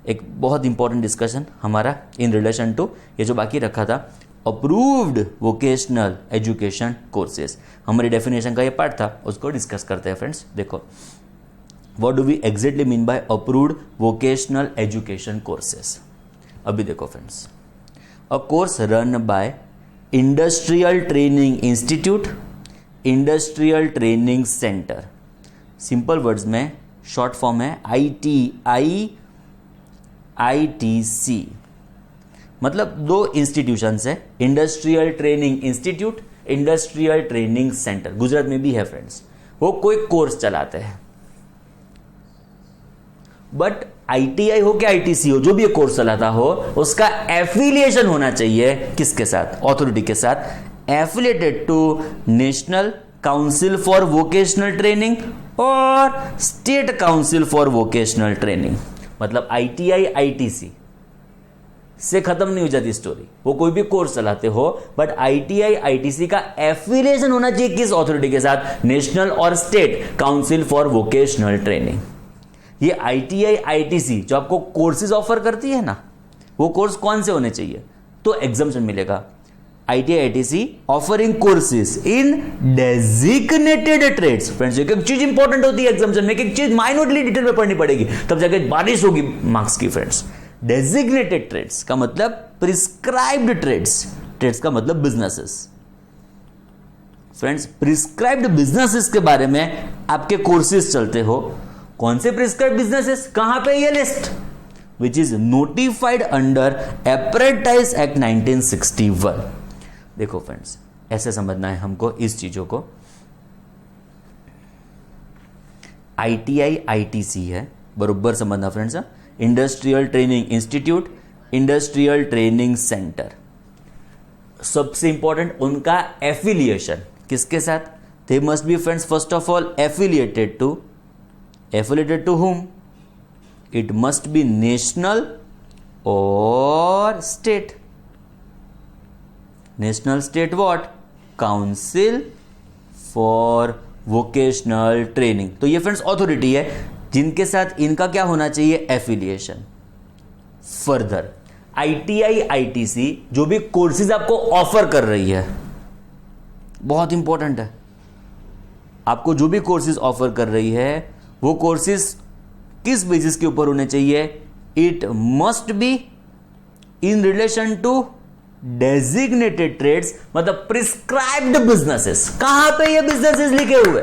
एक बहुत इंपॉर्टेंट डिस्कशन हमारा इन रिलेशन टू ये जो बाकी रखा था अप्रूव्ड वोकेशनल एजुकेशन कोर्सेज, हमारी डेफिनेशन का ये पार्ट था, उसको डिस्कस करते हैं फ्रेंड्स। देखो what do we exactly mean by approved vocational education courses. अभी देखो friends, a course run by industrial training institute, industrial training centre, simple words में शॉर्ट फॉर्म है ITC, मतलब दो इंस्टीट्यूशंस है, industrial training institute, industrial training centre, Gujarat में भी है फ्रेंड्स। वो कोई कोर्स चलाते हैं, बट ITI हो क्या ITC हो, जो भी ये कोर्स चलाता हो, उसका एफिलिएशन होना चाहिए किसके साथ, अथॉरिटी के साथ, affiliated to national council for vocational training और state council for vocational training. मतलब ITI ITC से खत्म नहीं हो जाती स्टोरी, वो कोई भी कोर्स चलाते हो, बट ITI ITC का एफिलिएशन होना चाहिए किस अथॉरिटी के साथ, नेशनल और state council for vocational training. ये ITI ITC जो आपको कोर्सेज ऑफर करती है ना, वो कोर्स कौन से होने चाहिए, तो एग्जाम्पशन मिलेगा ITI ITC offering courses in designated trades. Friends एक चीज इंपॉर्टेंट होती है एग्जाम्पशन में, एक चीज माइन्यूटली डिटेल में पढ़नी पड़ेगी, तब जाके बारिश होगी मार्क्स की। फ्रेंड्स डेजिग्नेटेड ट्रेड्स का मतलब प्रिस्क्राइब्ड ट्रेड्स, ट्रेड्स का मतलब बिजनेसेस। फ्रेंड्स प्रिस्क्राइब्ड बिजनेसेस के बारे में आपके कोर्सेज चलते हो, कौन से प्रिस्क्राइब्ड बिजनेसेस, कहां पे ये list, which is notified under apprentice act 1961। देखो फ्रेंड्स ऐसे समझना है हमको इस चीजों को, ITI ITC है बरोबर समझना friends, industrial training institute, industrial training centre. सबसे इंपॉर्टेंट उनका एफिलिएशन किसके साथ, they must be friends first of all affiliated to whom, it must be national or state, national state what, council for vocational training। तो ये friends authority है जिनके साथ इनका क्या होना चाहिए, एफिलिएशन। फर्दर ITI ITC जो भी कोर्सेज आपको ऑफर कर रही है, बहुत इंपॉर्टेंट है, आपको जो भी कोर्सेज ऑफर कर रही है वो कोर्सेज किस बेसिस के ऊपर होने चाहिए, it must be in relation to designated trades, मतलब प्रिस्क्राइब्ड बिजनेसेस। कहां पे ये बिजनेसेस लिखे हुए,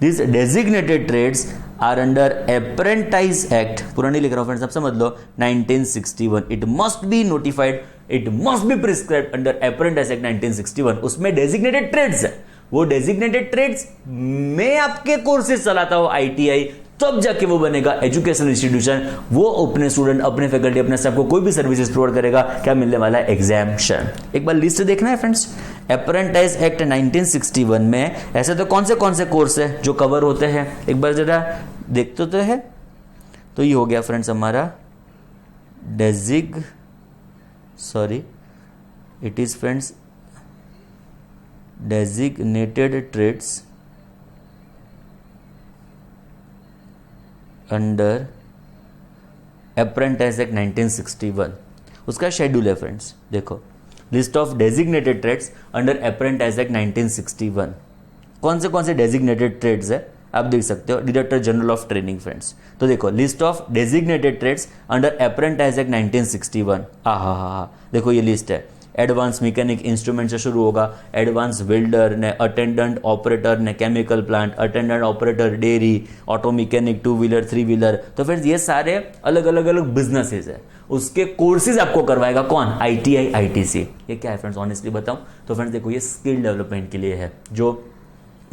this designated trades are under apprentice act, पूरा नहीं लिख रहा हूं फ्रेंड्स, सब समझ लो, 1961। It must be notified, it must be prescribed under apprentice act 1961। उसमें डेजिग्नेटेड ट्रेड्स है, वो डेजिग्नेटेड ट्रेड्स में आपके कोर्सेज चलाता हो ITI, तब जाके वो बनेगा एजुकेशन इंस्टीट्यूशन, वो अपने स्टूडेंट, अपने फैकल्टी, अपने स्टाफ को कोई भी सर्विसेज प्रोवाइड करेगा, क्या मिलने वाला है, एग्जाम्पशन। एक बार लिस्ट देखना है फ्रेंड्स, अप्रेंटिस एक्ट 1961 में ऐसे तो कौन से कोर्स है जो कवर होते हैं, एक बार जरा देखते तो है। तो ये हो गया फ्रेंड्स हमारा it is friends designated trades under apprentice act 1961, उसका शेड्यूल है फ्रेंड्स। देखो list of designated trades under apprentice act 1961, कौन से डेजिग्नेटेड ट्रेड्स है आप देख सकते हो, director general of training friends. तो देखो list of designated trades under apprentice act 1961, देखो ये लिस्ट है, एडवांस मैकेनिक इंस्ट्रूमेंट से शुरू होगा, एडवांस वेल्डर ने, अटेंडेंट ऑपरेटर ने chemical plant, attendant operator dairy, auto mechanic 2 wheeler 3 wheeler. तो फ्रेंड्स ये सारे अलग अलग बिजनेसेस है, उसके कोर्सेज आपको करवाएगा कौन, ITI ITC। ये क्या है फ्रेंड्स ऑनेस्टली बताऊं तो फ्रेंड्स देखो ये स्किल डेवलपमेंट के लिए है, जो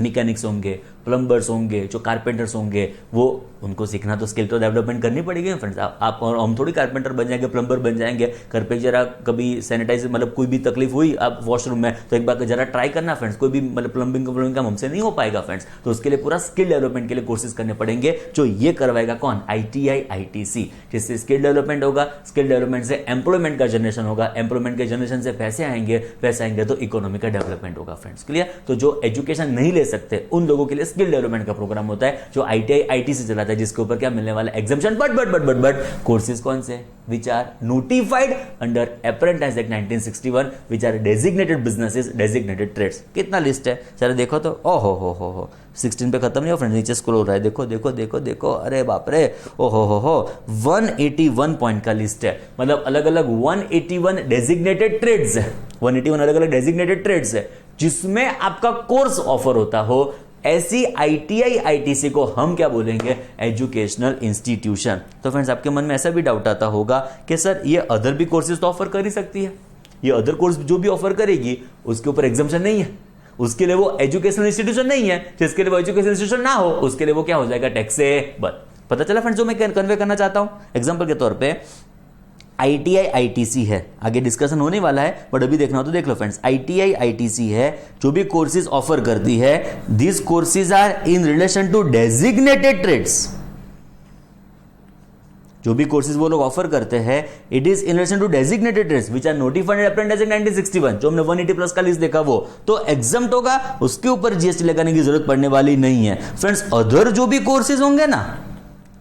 मैकेनिक्स होंगे, प्लम्बर्स होंगे, जो कारपेंटर्स होंगे, वो उनको सीखना तो स्किल तो डेवलपमेंट करनी पड़ेगी फ्रेंड्स। आप और हम थोड़ी कारपेंटर बन जाएंगे, प्लम्बर बन जाएंगे, घर पे जरा कभी सैनिटाइजर मतलब कोई भी तकलीफ हुई आप वॉशरूम में तो एक बार जरा ट्राई करना फ्रेंड्स, कोई भी मतलब प्लम्बिंग काम हमसे नहीं हो पाएगा फ्रेंड्स, तो उसके लिए पूरा स्किल डेवलपमेंट के लिए कोर्सेज करने पड़ेंगे, जो ये करवाएगा कौन, ITI ITC। जिससे स्किल डेवलपमेंट होगा, स्किल डेवलपमेंट से एम्प्लॉयमेंट का जनरेशन होगा, एम्प्लॉयमेंट के जनरेशन से पैसे आएंगे तो इकोनॉमी का डेवलपमेंट होगा फ्रेंड्स। क्लियर। तो जो एजुकेशन नहीं ले सकते उन लोगों के लिए स्किल डेवलपमेंट का प्रोग्राम होता है जो ITI IT से चलाता है, जिसके ऊपर क्या मिलने वाला एग्जामिशन, बट कोर्सेज कौन से, which are notified under apprentice act 1961, which are designated businesses, designated trades. कितना लिस्ट है, चलो देखो तो, ओहो 16 पे खत्म नहीं हो फ्रेंड, नीचे स्क्रॉल हो रहा है, देखो देखो देखो देखो, अरे बाप रे, ओहो 181 पॉइंट का लिस्ट है, मतलब अलग अलग 181 डेजिग्नेटेड ट्रेड्स है, 181 अलग अलग डेजिग्नेटेड ट्रेड्स है जिसमें आपका कोर्स ऑफर होता हो। ऐसी ITI ITC को हम क्या बोलेंगे, एजुकेशनल इंस्टीट्यूशन। तो फ्रेंड्स आपके मन में ऐसा भी डाउट आता होगा कि सर ये अदर भी कोर्सेज तो ऑफर कर ही सकती है, ये अदर कोर्स जो भी ऑफर करेगी उसके ऊपर एग्जाम्पशन नहीं है, उसके लिए वो एजुकेशनल इंस्टीट्यूशन नहीं है, जिसके लिए वो एजुकेशनल इंस्टीट्यूशन ना हो उसके लिए वो क्या हो जाएगा, टैक्सेबल। पता चला फ्रेंड्स जो मैं कन्वे करना चाहता हूं। एग्जांपल के तौर पे ITI ITC है, आगे डिस्कशन होने वाला है बट अभी देखना हो तो देख लो फ्रेंड्स। ITI ITC है, जो भी कोर्सेज ऑफर करती है, this courses are in relation to designated trades. जो भी कोर्सेज वो लोग ऑफर करते हैं, it is in relation to designated trades which are notified apprentice act 1961, जो हमने 180 प्लस का लिस्ट देखा वो तो एग्जम्प्ट होगा, उसके ऊपर GST लगाने की जरूरत पड़ने वाली नहीं है। फ्रेंड्स अदर जो भी कोर्सेज होंगे ना,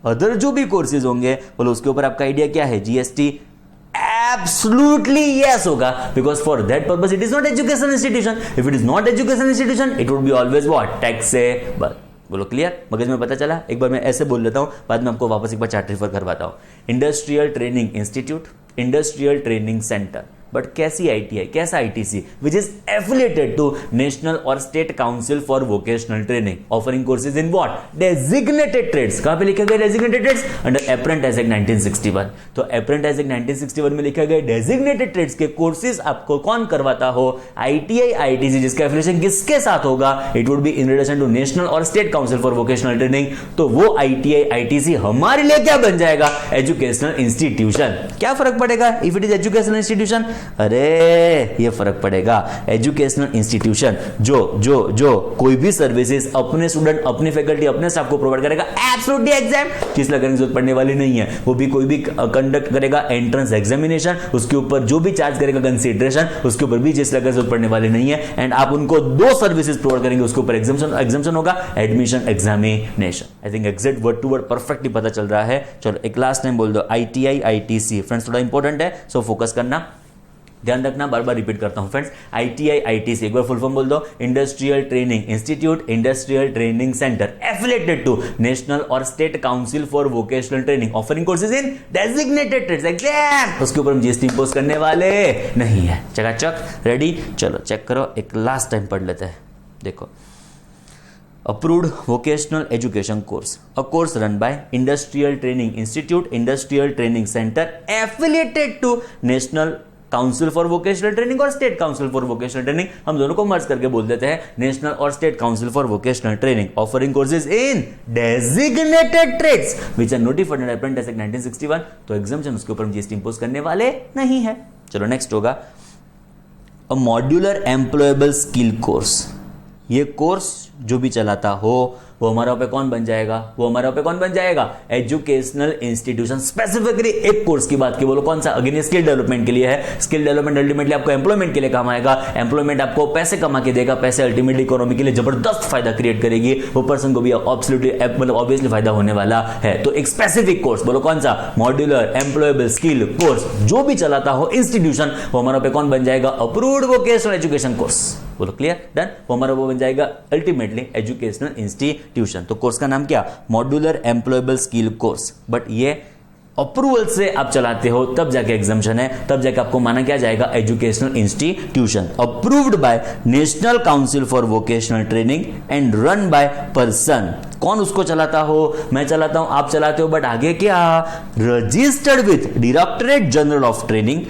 अदर जो भी कोर्सेज होंगे बोलो उसके ऊपर आपका आइडिया क्या है, GST absolutely yes होगा, because for that purpose it is not educational institution. If it is not educational institution, it would be always what, taxable. बोलो क्लियर, मगज में पता चला। एक बार मैं ऐसे बोल लेता हूं, बाद में आपको वापस एक बार चार्ट रिफर करवाता हूं। Industrial training institute, industrial training centre, but कैसी ITI, कैसा ITC, which is affiliated to national और state council for vocational training, offering courses in what, designated trades. कहां पे लिखा गया designated trades, under apprentice act 1961। तो अप्रेंटिस एक्ट 1961 में लिखा गया डेजिग्नेटेड ट्रेड्स के कोर्सेज आपको कौन करवाता हो, ITI ITC, जिसका एफिलिएशन किसके साथ होगा, it would be in relation to national और state council for vocational training. तो वो ITI ITC हमारे लिए क्या बन जाएगा, एजुकेशनल इंस्टीट्यूशन। क्या फर्क पड़ेगा if it is educational institution, अरे ये फर्क पड़ेगा, एजुकेशनल इंस्टीट्यूशन जो जो जो कोई भी सर्विसेज अपने स्टूडेंट, अपने फैकल्टी, अपने स्टाफ को प्रोवाइड करेगा, एब्सोल्युटली एग्जाम चीज लगाने की जरूरत पड़ने वाली नहीं है। वो भी कोई भी कंडक्ट करेगा एंट्रेंस एग्जामिनेशन, उसके ऊपर जो भी चार्ज करेगा कंसीडरेशन, उसके ऊपर भी चीज लगाने की जरूरत पड़ने वाली नहीं है। एंड आप उनको 2 सर्विसेज प्रोवाइड करेंगे, उसके ऊपर एग्जामिशन होगा, admission examination. I think exact word to word perfectly पता चल रहा है। चलो एक लास्ट टाइम बोल दो, ITI ITC फ्रेंड्स थोड़ा इंपॉर्टेंट है, सो फोकस करना, ध्यान रखना, बार बार रिपीट करता हूं फ्रेंड्स। ITI ITC एक बार फुल फॉर्म बोल दो, industrial training institute, industrial training centre, affiliated to national और state council for vocational training, offering courses in designated trades. Exam उसके ऊपर हम GST इंपोज करने वाले नहीं है। चकाचक रेडी, चलो चेक करो, एक लास्ट टाइम पढ़ लेते हैं। देखो, approved vocational education course, a course run by industrial training institute, industrial training center affiliated to national council for vocational training और state council for vocational training, हम दोनों को मर्ज करके बोल देते हैं नेशनल और state council for vocational training, offering courses in designated trades which are notified under apprentice act 1961। तो एग्जामिनेशन उसके ऊपर हम GST इंपोज करने वाले नहीं है। चलो नेक्स्ट होगा अ मॉड्यूलर एम्प्लॉयबल स्किल कोर्स। ये कोर्स जो भी चलाता हो वो हमारा पे कौन बन जाएगा, वो हमारा पे कौन बन जाएगा, एजुकेशनल इंस्टीट्यूशन। स्पेसिफिकली एक कोर्स की बात की, बोलो कौन सा, अगेन स्किल डेवलपमेंट के लिए है। स्किल डेवलपमेंट अल्टीमेटली आपको एम्प्लॉयमेंट के लिए काम आएगा, एम्प्लॉयमेंट आपको पैसे कमा के देगा, पैसे अल्टीमेटली इकोनॉमी के लिए जबरदस्त फायदा क्रिएट करेगी, वो पर्सन को भी मतलब ऑब्वियसली फायदा होने वाला है। तो एक स्पेसिफिक कोर्स बोलो कौन सा, मॉड्यूलर एम्प्लॉयबल स्किल कोर्स जो भी चलाता हो इंस्टीट्यूशन, वो हमारा पे कौन बन जाएगा, अप्रूव्ड वोकेशनल एजुकेशन कोर्स। बोलो क्लियर, डन। वो हमारा वो बन जाएगा अल्टीमेटली एजुकेशनल इंस्टीट्यूशन। तो कोर्स का नाम क्या, modular employable skill course. But ये अप्रूवल से आप चलाते हो तब जाके एग्जाम्पशन है, तब जाके आपको माना क्या जाएगा, educational institution approved by national council for vocational training and run by person. कौन उसको चलाता हो, मैं चलाता हूं, आप चलाते हो, बट आगे क्या, registered with directorate general of training.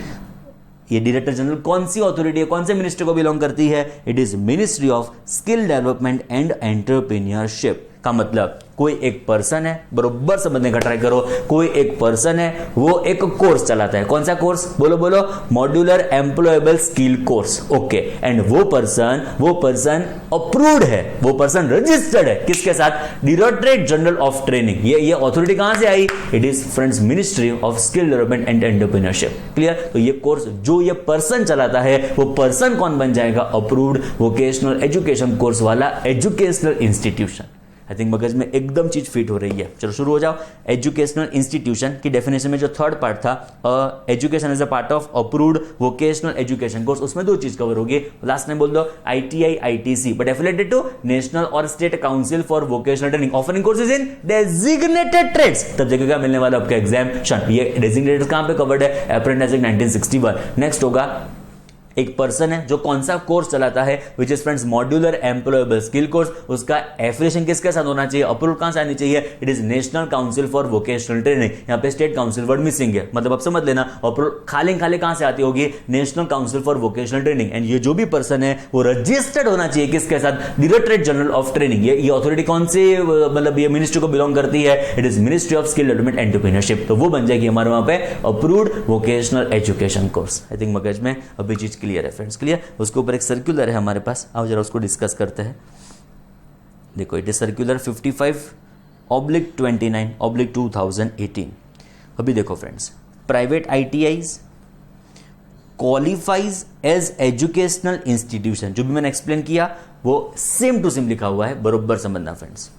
ये डायरेक्टर जनरल कौन सी अथॉरिटी है, कौन से मिनिस्ट्री को बिलोंग करती है, it is ministry of skill development and entrepreneurship. का मतलब कोई एक पर्सन है, बरोबर समझने का ट्राई करो, कोई एक पर्सन है वो एक कोर्स चलाता है। कौन सा कोर्स? बोलो बोलो, modular employable skill course. Okay, and वो पर्सन अप्रूव्ड है, वो पर्सन रजिस्टर्ड है किसके साथ? Directorate general of training. ये अथॉरिटी कहां से आई? It is friends ministry of skill development and entrepreneurship. Clear? तो ये कोर्स जो ये पर्सन चलाता है वो पर्सन कौन बन जाएगा? अप्रूव्ड वोकेशनल एजुकेशन कोर्स वाला एजुकेशनल इंस्टीट्यूशन। आई थिंक मगज में एकदम चीज फिट हो रही है। चलो शुरू हो जाओ। एजुकेशनल इंस्टीट्यूशन की डेफिनेशन में जो थर्ड पार्ट था, education is a part of approved vocational education course, उसमें दो चीज कवर होगी। लास्ट में बोल दो ITI ITC but affiliated to national और state council for vocational training offering courses in designated trades. तब जगह क्या मिलने वाला आपका एग्जामिनेशन। ये डेजिग्नेटेड कहां पे कवर्ड है? Apprentice act 1961। नेक्स्ट होगा एक पर्सन है जो कौन सा कोर्स चलाता है, which is friends modular employable skill course. उसका एफिलिएशन किसके साथ होना चाहिए? अप्रूवल कहां से आनी चाहिए? It is national council for vocational training. यहां पे स्टेट काउंसिल वर्ड मिसिंग है, मतलब अब समझ लेना। अप्रूवल खाली कहां से आती होगी? National council for vocational training. And ये जो भी पर्सन है वो रजिस्टर्ड होना चाहिए किसके साथ? Directorate general of training. ये अथॉरिटी कौन सी, मतलब ये मिनिस्ट्री को बिलोंग करती है? It is ministry of skill development and entrepreneurship. तो वो बन जाएगी हमारे वहां पे approved vocational education course. I think मगज में अभी चीज क्लियर है फ्रेंड्स। क्लियर? उसके ऊपर एक सर्कुलर है हमारे पास, आओ जरा उसको डिस्कस करते हैं। देखो, इट इज सर्कुलर 55/29/2018। अभी देखो friends, private ITIs qualifies as educational institution. जो भी मैंने एक्सप्लेन किया वो सेम टू सेम लिखा हुआ है, बरोबर समझना फ्रेंड्स।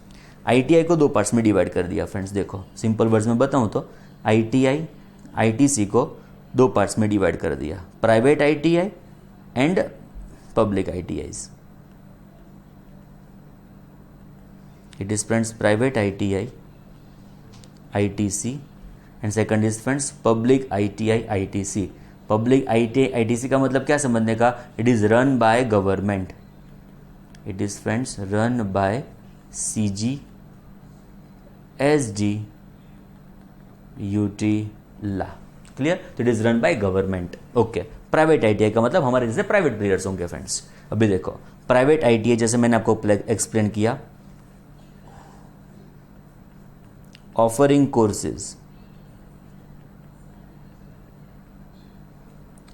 ITI को दो पार्ट्स में डिवाइड कर दिया फ्रेंड्स। देखो सिंपल वर्ड्स में बताऊं तो ITI ITC को दो पार्ट्स में डिवाइड कर दिया, private ITI and public ITIs. It is friends private ITI, ITC and second is friends public ITI, ITC. Public ITI, ITC का मतलब क्या समझने का? It is run by government. It is friends run by CG, SG, UT, LA. Clear? तो it is run by government. Okay, private ITI का मतलब हमारे जैसे प्राइवेट प्लेयर्स होंगे फ्रेंड्स। अभी देखो प्राइवेट ITI जैसे मैंने आपको एक्सप्लेन किया, ऑफरिंग कोर्सेज,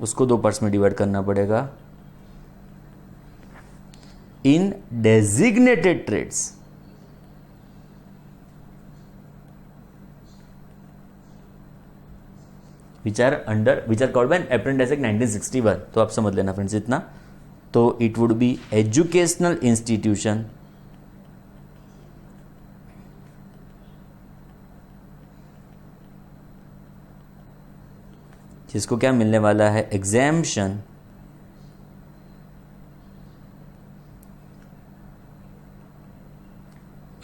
उसको दो पार्ट्स में डिवाइड करना पड़ेगा। In designated trades, which are covered by Apprentice Act 1961। तो आप समझ लेना फ्रेंड्स इतना। तो it would be educational institution जिसको क्या मिलने वाला है? Exemption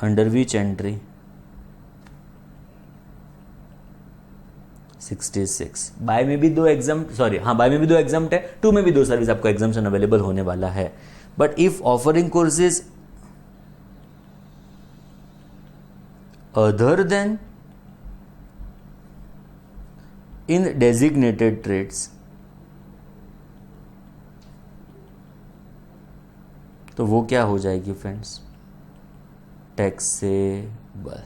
under which entry 66। बाय में भी दो एग्जाम, सॉरी हाँ, बाय में भी दो एग्जाम है, टू में भी दो सर्विस आपको एग्जाम्शन अवेलेबल होने वाला है। But if offering courses other than in designated trades, तो वो क्या हो जाएगी फ्रेंड्स? टैक्सेबल।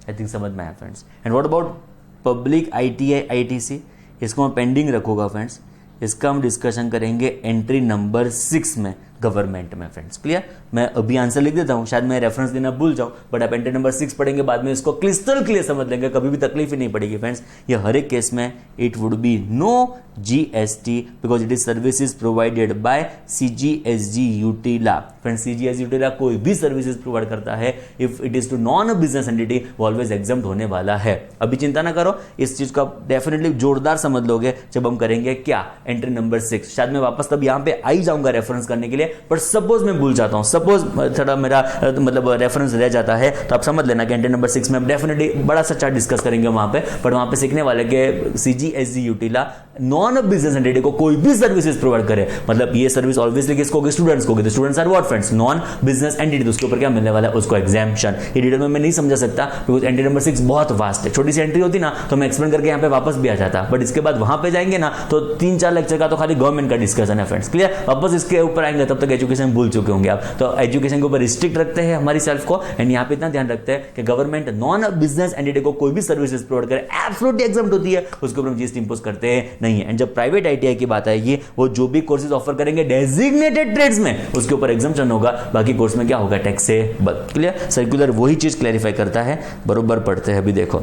आई थिंक समझ में आया friends. And what about public ITI ITC? इसको मैं पेंडिंग रखूंगा फ्रेंड्स, इसका हम डिस्कशन करेंगे एंट्री नंबर 6 में, गवर्नमेंट में फ्रेंड्स। क्लियर? मैं अभी आंसर लिख देता हूं, शायद मैं रेफरेंस देना भूल जाऊं, बट आप एंट्री नंबर 6 पढ़ेंगे बाद में इसको क्रिस्टल क्लियर समझ लेंगे, कभी भी तकलीफ ही नहीं पड़ेगी फ्रेंड्स। ये हर एक केस में it would be no GST because it is services provided by CGSG UT law. Friends CGSG UT law कोई भी सर्विसेज प्रोवाइड करता है, if it is to non business entity, वो ऑलवेज एग्जाम्प्ट होने वाला है। अभी चिंता ना करो, इस चीज को आप डेफिनेटली जोरदार समझ लोगे जब हम करेंगे क्या? Entry number 6। शायद मैं वापस तब यहां पे आई जाऊंगा रेफरेंस करने के लिए, बट सपोज मैं भूल जाता हूं, सपोज थोड़ा मेरा मतलब रेफरेंस रह जाता है, तो आप समझ लेना कि एंट्री नंबर 6 में डेफिनेटली बड़ा सा चार्ट डिस्कस करेंगे वहां पे। बट वहां पे सीखने वाले के CGSG UT ला नॉन बिजनेस एंटिटी को कोई भी सर्विसेज प्रोवाइड करे, मतलब ये सर्विस ऑब्वियसली किसको होगी? स्टूडेंट्स को होगी। Students are what friends? Non business entity. तो उसके ऊपर क्या मिलने वाला है? उसको एग्जाम्पशन। ये डिटेल में मैं नहीं समझा सकता बिकॉज एंट्री नंबर 6 बहुत वास्ट है। छोटी सी एंट्री होती ना तो मैं एक्सप्लेन करके यहाँ पे वापस भी आ जाता, बट इसके बाद वहां पे जाएंगे ना तो 3-4 लेक्चर का तो खाली गवर्नमेंट का डिस्कशन है फ्रेंड्स। क्लियर? वापस इसके ऊपर आएंगे तब तब तक एजुकेशन भूल चुके होंगे आप। तो एजुकेशन के ऊपर रिस्ट्रिक्ट रखते हैं हमारी सेल्फ को, एंड यहाँ पे इतना ध्यान रखते हैं कि गवर्नमेंट नॉन बिजनेस एंटिटी को कोई भी सर्विसेज प्रोवाइड करे एब्सोल्युटली एग्जम्प्ट होती है, उसके ऊपर हम जीएसटी इंपोज करते हैं नहीं है। एंड जब प्राइवेट आईटीआई की बात आएगी, वो जो भी कोर्सेज ऑफर करेंगे डेजिग्नेटेड ट्रेड्स में, उसके ऊपर एग्जम्पशन होगा, बाकी कोर्स में क्या होगा, टैक्स से बच। क्लियर? सर्कुलर वही चीज क्लैरिफाई करता है, बरोबर पढ़ते हैं। अभी देखो,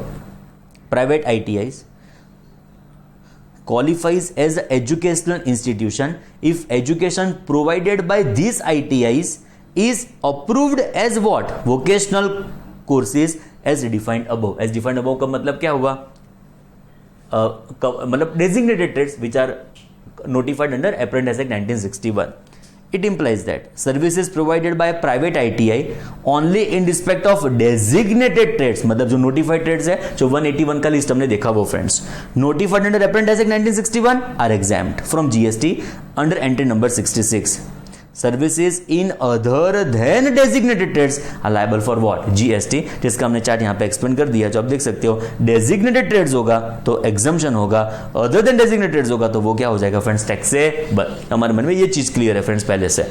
private ITIs qualifies as an educational institution if education provided by these ITIs is approved as what? Vocational courses as defined above. As defined above का मतलब क्या हुआ? मतलब designated trades which are notified under Apprentice Act 1961. It implies that services provided by private ITI only in respect of designated trades, मतलब जो notified trades है, जो 181 का लिस्ट हमने देखा वो friends, notified under Apprentice Act 1961 are exempt from GST under entry number 66. Services in other than designated trades are liable for what? GST, जिसका हमने चार्ट यहाँ पे एक्सप्लेन कर दिया, जो आप देख सकते हो। डेजिग्नेटेड ट्रेड्स होगा तो एग्जम्पशन होगा, अदर देन डेजिग्नेटेड ट्रेड्स होगा तो वो क्या हो जाएगा फ्रेंड्स, टैक्स से बच। हमारे मन में ये चीज क्लियर है फ्रेंड्स पहले से।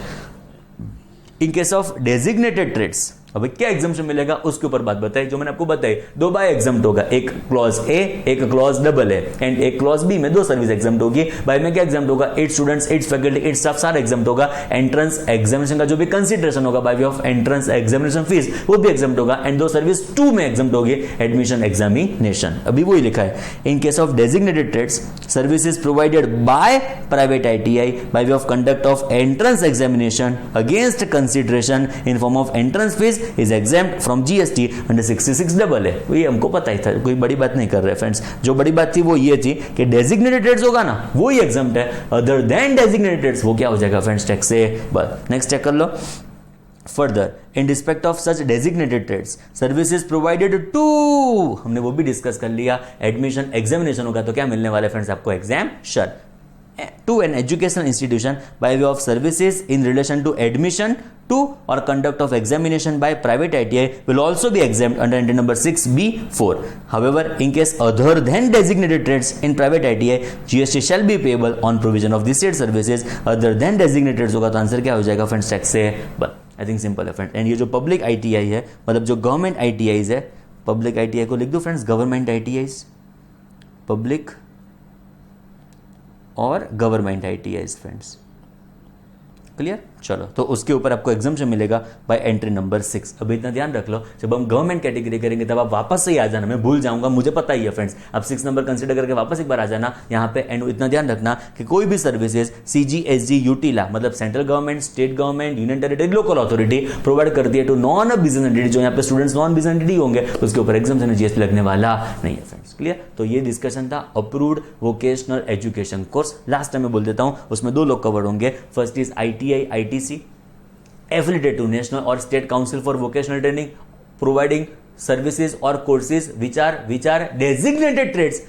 In case of designated trades अभी क्या एग्जाम्पशन मिलेगा उसके ऊपर बात बताई, जो मैंने आपको बताई, दो बाय एग्जाम्प्ट होगा, एक क्लॉज ए, एक क्लॉज डबल ए, एंड एक क्लॉज बी में दो सर्विस एग्जाम्प्ट होगी। बाय में क्या एग्जाम्प्ट होगा, 8 स्टूडेंट्स, 8 फैकल्टी, 8 स्टाफ, सारा एग्जाम्प्ट होगा। एंट्रेंस एग्जामिनेशन का जो भी कंसीडरेशन होगा bye way of entrance examination fees, वो भी एग्जाम्प्ट होगा, एंड दो सर्विस 2 में एग्जाम्प्ट होगी, एडमिशन एग्जामिनेशन। अभी वही लिखा है, in case of designated trades services provided by private ITI by way of conduct of entrance examination against consideration in form of entrance fees is exempt from GST under 66 double है। ये हमको पता ही था, कोई बड़ी बात नहीं कर रहे फ्रेंड्स। जो बड़ी बात थी वो ये थी कि डेजिग्नेटेड ट्रेड्स होगा ना, वो ही एग्जाम्प्ट है, अदर देन डेजिग्नेटेड ट्रेड्स वो क्या हो जाएगा फ्रेंड्स, टैक्स से बच। नेक्स्ट चेक कर लो। Further, in respect of such designated trades, services provided to, हमने वो भी डिस्कस कर लिया, एडमिशन एग्जामिनेशन होगा तो क्या मिलने वाला है फ्रेंड्स आपको, exemption to an educational institution by way of services in relation to admission to or conduct of examination by private ITI will also be exempt under entry number 6B4. However, in case other than designated trades in private ITI, GST shall be payable on provision of these said services other than designated trades होगा तो answer क्या हो जाएगा friends, tax से बच। I think simple है friend. And ये जो पब्लिक ITI है, मतलब जो गवर्नमेंट ITIs है, पब्लिक ITI को लिख दो फ्रेंड्स, गवर्नमेंट ITIs, पब्लिक और गवर्नमेंट ITIs फ्रेंड्स। क्लियर? चलो, तो उसके ऊपर आपको एग्जाम्पशन मिलेगा बाय एंट्री नंबर 6। अभी इतना ध्यान रख लो, जब हम गवर्नमेंट कैटेगरी करेंगे तब आप वापस से ही आ जाना, मैं भूल जाऊंगा, मुझे पता ही है फ्रेंड्स। आप 6 नंबर कंसीडर करके वापस एक बार आ जाना यहाँ पे। एंड इतना ध्यान रखना कि कोई भी सर्विसेज CGSG यूटिला, मतलब central government, state government, union territory, local authority provide करती है टू नॉन बिजनेस एंटिटी, जो यहाँ पे स्टूडेंट्स नॉन बिजनेस एंटिटी होंगे, उसके ऊपर एग्जाम्पशन GST लगने वाला नहीं है फ्रेंड्स। क्लियर? तो ये डिस्कशन था approved vocational education course. Last time मैं बोल देता हूँ, उसमें 2 लोग कवर होंगे। First is ITI ITC, affiliated to national or state council for vocational training, providing services or courses which are designated trades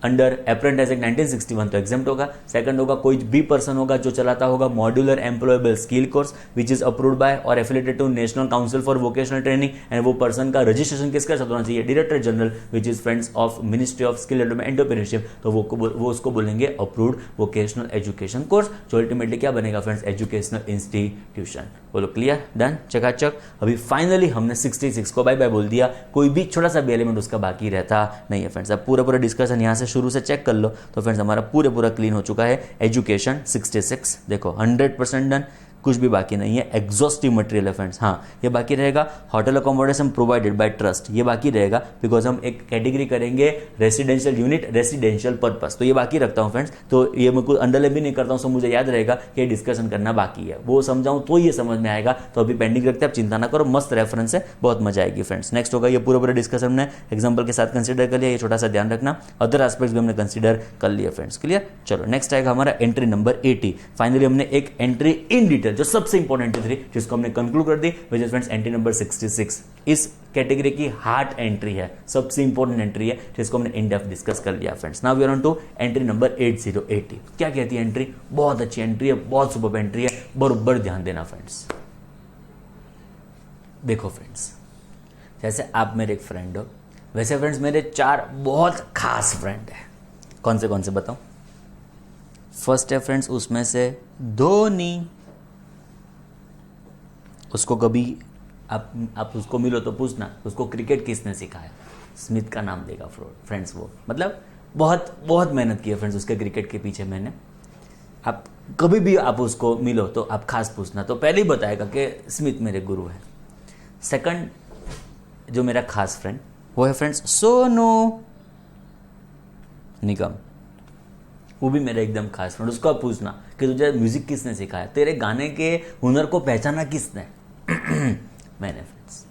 under apprentice act 1961 तो exempt होगा। Second होगा कोई भी पर्सन होगा जो चलाता होगा modular employable skill course which is approved by और affiliated to national council for vocational training, and वो पर्सन का रजिस्ट्रेशन किसके साथ होना चाहिए, director general which is friends of ministry of skill development entrepreneurship, तो वो उसको बोलेंगे अप्रूव्ड वोकेशनल एजुकेशन कोर्स, जो अल्टीमेटली क्या बनेगा फ्रेंड्स, एजुकेशनल इंस्टीट्यूशन। बोलो क्लियर? डन? चकाचक। अभी फाइनली हमने 66 को बाय बाय बोल दिया, कोई भी छोटा सा भी एलिमेंट उसका बाकी रहता नहीं है फ्रेंड्स। अब पूरा डिस्कशन यहाँ से शुरू से चेक कर लो तो फ्रेंड्स हमारा पूरा क्लीन हो चुका है। एजुकेशन 66 देखो 100% डन, कुछ भी बाकी नहीं है, एग्जॉस्टिव मटेरियल है फ्रेंड्स। हाँ, ये बाकी रहेगा hotel accommodation provided by trust, ये बाकी रहेगा बिकॉज हम एक कैटेगरी करेंगे रेसिडेंशियल यूनिट रेसिडेंशियल पर्पस, तो ये बाकी रखता हूँ फ्रेंड्स। तो ये मैं कुछ अंडरलाइन भी नहीं करता हूँ, सो मुझे याद रहेगा कि डिस्कशन करना बाकी है, वो समझाऊँ तो ये समझ में आएगा। तो अभी पेंडिंग रखते हैं, आप चिंता ना करो, मस्त रेफरेंस है, बहुत मजा आएगी फ्रेंड्स। नेक्स्ट होगा ये पूरा डिस्कशन हमने एग्जाम्पल के साथ कंसिडर कर लिया, ये छोटा सा ध्यान रखना, अदर एस्पेक्ट्स भी हमने कंसिडर कर लिया फ्रेंड्स। क्लियर? चलो नेक्स्ट आएगा हमारा एंट्री नंबर 80। फाइनली हमने एक एंट्री इन डिटेल जो सबसे इंपॉर्टेंट जिसको हमने कंक्लूड कर दी, which is friends entry number 66। इस कैटेगरी की हार्ट एंट्री है, सबसे इंपॉर्टेंट एंट्री है, जिसको हमने इन डेप्थ डिस्कस कर लिया friends. Now we are on to entry number 8080। क्या कहती है एंट्री? बहुत अच्छी एंट्री है, बहुत सुपर एंट्री है, बरोबर ध्यान देना फ्रेंड्स। देखो फ्रेंड्स, जैसे आप मेरे एक फ्रेंड हो, वैसे फ्रेंड्स मेरे 4 बहुत खास फ्रेंड है। कौन से बताऊं? फर्स्ट है फ्रेंड्स उसमें से धोनी, उसको कभी आप उसको मिलो तो पूछना उसको क्रिकेट किसने सिखाया, स्मिथ का नाम देगा फ्रेंड्स। वो मतलब बहुत बहुत मेहनत की है फ्रेंड्स उसके क्रिकेट के पीछे मैंने। आप कभी भी आप उसको मिलो तो आप खास पूछना, तो पहले ही बताएगा कि स्मिथ मेरे गुरु है। सेकंड जो मेरा खास फ्रेंड वो है फ्रेंड्स सोनू निगम, वो भी मेरा एकदम खास फ्रेंड। उसको आप पूछना कि तुझे म्यूजिक किसने सिखाया, तेरे गाने के हुनर को पहचाना किसने मैंने फ्रेंड्स।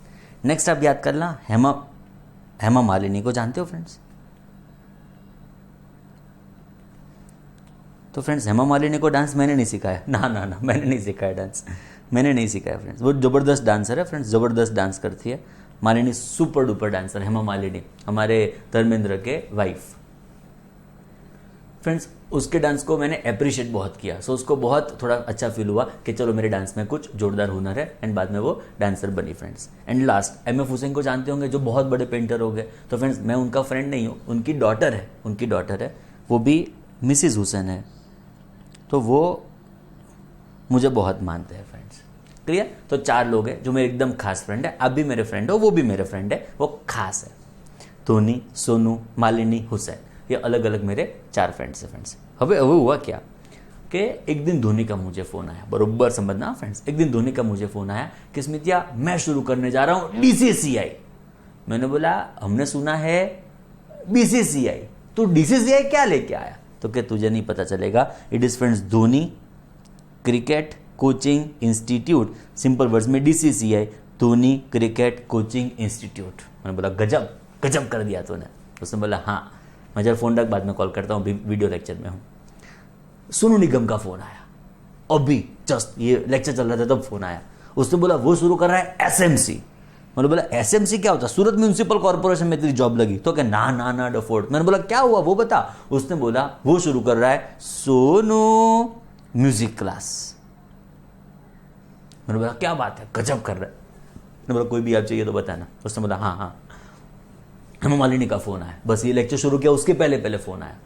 नेक्स्ट आप याद करना हेमा मालिनी को जानते हो फ्रेंड्स? तो फ्रेंड्स हेमा मालिनी को डांस मैंने नहीं सिखाया, ना मैंने नहीं सिखाया डांस, मैंने नहीं सिखाया फ्रेंड्स। वो ज़बरदस्त डांसर है फ्रेंड्स, ज़बरदस्त डांस करती है Malini, super duper dancer Hema Malini, हमारे धर्मेंद्र के वाइफ फ्रेंड्स। उसके डांस को मैंने अप्रिशिएट बहुत किया, सो उसको बहुत थोड़ा अच्छा फील हुआ कि चलो मेरे डांस में कुछ जोरदार हुनर है, एंड बाद में वो डांसर बनी friends. And last M F Husain को जानते होंगे, जो बहुत बड़े पेंटर हो गए। तो फ्रेंड्स मैं उनका फ्रेंड नहीं हूँ, उनकी डॉटर है, वो भी मिसिज हुसैन है, तो वो मुझे बहुत मानते हैं फ्रेंड्स। क्लियर? तो 4 लोग हैं जो मेरे एकदम खास फ्रेंड है। आप भी मेरे फ्रेंड हो, वो भी मेरे फ्रेंड है, वो खास है। धोनी, सोनू, मालिनी, हुसैन, ये अलग अलग मेरे 4 फ्रेंड्स हैं फ्रेंड्स। अब हुआ क्या कि एक दिन धोनी का मुझे फ़ोन आया, बरोबर समझना फ्रेंड्स, एक दिन धोनी का मुझे फ़ोन आया कि स्मितिया मैं शुरू करने जा रहा हूँ DCCI। मैंने बोला हमने सुना है BCCI, तो DCCI क्या लेके आया? तो क्या तुझे नहीं पता चलेगा? It is friends Dhoni cricket coaching institute, simple words में DCCI, Dhoni cricket coaching institute. मैंने बोला गजब गजब कर दिया तूने। उसने बोला हाँ, मैं जरा फ़ोन रख, बाद में कॉल करता हूँ, वीडियो लेक्चर में हूँ। सोनू निगम का फ़ोन आया, अभी जस्ट ये लेक्चर चल रहा था तब फ़ोन आया। उसने बोला वो शुरू कर रहा है SMC। मैंने बोला SMC क्या होता है? सूरत म्यूनसिपल कॉर्पोरेशन में तेरी जॉब लगी? तो क्या ना डफोर्ट। मैंने बोला क्या हुआ वो बता। उसने बोला वो शुरू कर रहा है सोनू म्यूजिक क्लास। मैंने बोला क्या बात है, गजब कर रहा है। मैंने बोला कोई भी आप चाहिए तो बताना। उसने बोला हाँ। हेमा मालिनी का फोन आया, बस ये लेक्चर शुरू किया उसके पहले फोन आया।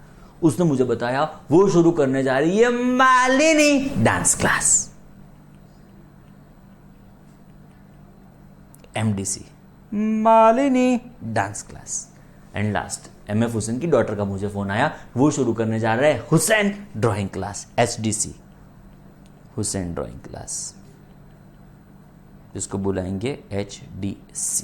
उसने मुझे बताया वो शुरू करने जा रही है Malini dance class, MDC Malini dance class. And last MF Hussain की डॉटर का मुझे फोन आया, वो शुरू करने जा रहा है Hussain drawing class, HDC Hussain drawing class, जिसको बुलाएंगे HDC।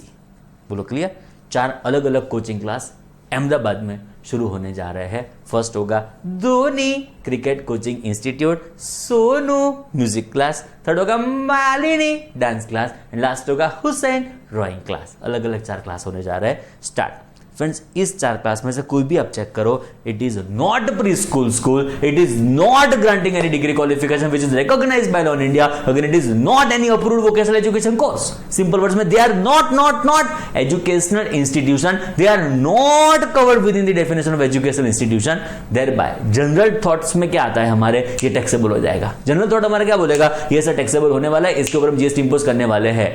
बोलो क्लियर? 4 अलग अलग कोचिंग क्लास अहमदाबाद में शुरू होने जा रहे हैं। फर्स्ट होगा Dhoni cricket coaching institute, Sonu music class, third होगा Malini dance class, and last होगा हुसैन ड्राइंग क्लास। अलग अलग 4 क्लास होने जा रहे हैं स्टार्ट। फ्रेंड्स इस 4 क्लास में से कोई भी आप चेक करो, it is not pre school, it is not granting any degree qualification which is recognised by law in India, again it is not any approved vocational education course. Simple words में they are not educational institution, they are not covered within the definition of educational institution. Thereby general thoughts में क्या आता है हमारे, ये taxable हो जाएगा। General thought हमारा क्या बोलेगा, ये सब टैक्सेबल होने वाला है, इसके ऊपर हम GST इंपोज करने वाले हैं।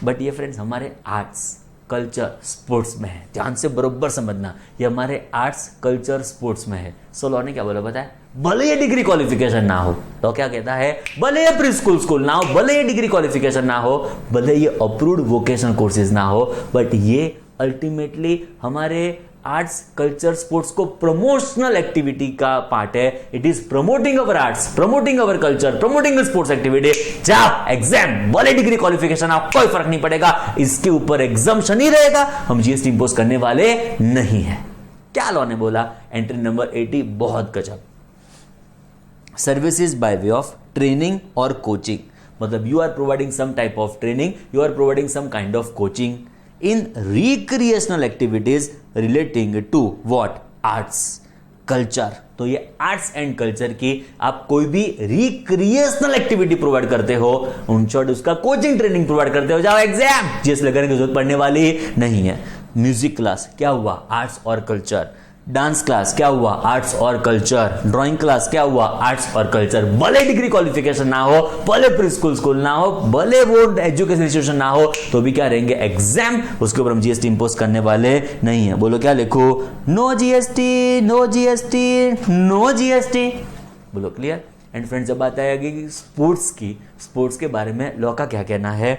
बट ये फ्रेंड्स हमारे आर्ट्स कल्चर स्पोर्ट्स में है, ध्यान से बरोबर समझना, ये हमारे आर्ट्स कल्चर स्पोर्ट्स में है। सो लॉ ने क्या बोला पता है, भले ये डिग्री क्वालिफिकेशन ना हो, तो क्या कहता है, भले ये प्री स्कूल ना हो, भले ये डिग्री क्वालिफिकेशन ना हो, भले ये अप्रूव्ड वोकेशनल कोर्सेज ना हो, बट ये अल्टीमेटली हमारे आर्ट्स कल्चर स्पोर्ट्स को प्रमोशनल एक्टिविटी का पार्ट है। It is promoting our arts, promoting our culture, promoting sports activity. जाओ एग्जाम भले डिग्री क्वालिफिकेशन आप, कोई फर्क नहीं पड़ेगा, इसके ऊपर एग्जाम्शन ही रहेगा, हम GST इंपोज करने वाले नहीं है। क्या लॉ ने बोला, एंट्री नंबर 80 बहुत गजब। Services by way of training और कोचिंग, मतलब you are providing some type of training, you are providing some kind of coaching in recreational activities relating to what, arts culture। तो ये arts and culture की आप कोई भी recreational activity provide करते हो, उन शॉर्ट उसका कोचिंग ट्रेनिंग प्रोवाइड करते हो, जाओ एग्जाम GS लगाने की जरूरत पड़ने वाली नहीं है। म्यूजिक क्लास क्या हुआ, आर्ट्स और कल्चर। डांस क्लास क्या हुआ, आर्ट्स और कल्चर। ड्राइंग क्लास क्या हुआ, आर्ट्स और कल्चर। भले डिग्री क्वालिफिकेशन ना हो, भले प्री स्कूल ना हो, भले वो एजुकेशन इंस्टीट्यूशन ना हो, तो भी क्या रहेंगे एग्जाम, उसके ऊपर हम GST इंपोज करने वाले नहीं है। बोलो क्या लिखो, no GST no GST no GST। बोलो क्लियर? एंड फ्रेंड्स जब आता है कि स्पोर्ट्स के बारे में लॉ का क्या कहना है,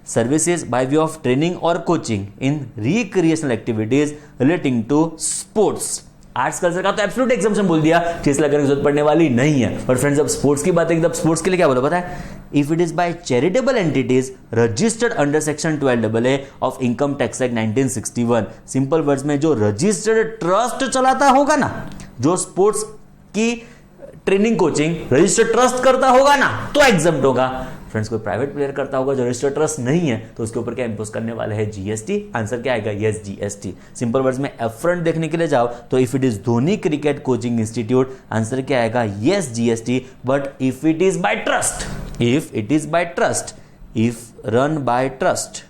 services by way of training और coaching in recreational activities relating to sports. Arts culture का तो एब्सोल्यूट एग्जाम्पशन बोल दिया, चीज लगाने की जरूरत पड़ने वाली नहीं है। पर फ्रेंड्स जब स्पोर्ट्स की बात है, तब स्पोर्ट्स के लिए क्या बोला पता है, if it is by charitable entities registered under section 12AA of income tax act 1961। Simple words में जो रजिस्टर्ड ट्रस्ट चलाता होगा ना, जो स्पोर्ट्स की ट्रेनिंग कोचिंग रजिस्टर्ड ट्रस्ट करता होगा ना, तो एग्जम्प्ट होगा। फ्रेंड्स कोई प्राइवेट प्लेयर करता होगा जो रजिस्टर्ड ट्रस्ट नहीं है, तो उसके ऊपर क्या इंपोज करने वाले हैं, जीएसटी। आंसर क्या आएगा, यस जीएसटी। सिंपल वर्ड्स में अपफ्रंट देखने के लिए जाओ तो if it is Dhoni cricket coaching institute, answer क्या आएगा, yes GST. But if it is by trust, if it is by trust, if run by trust,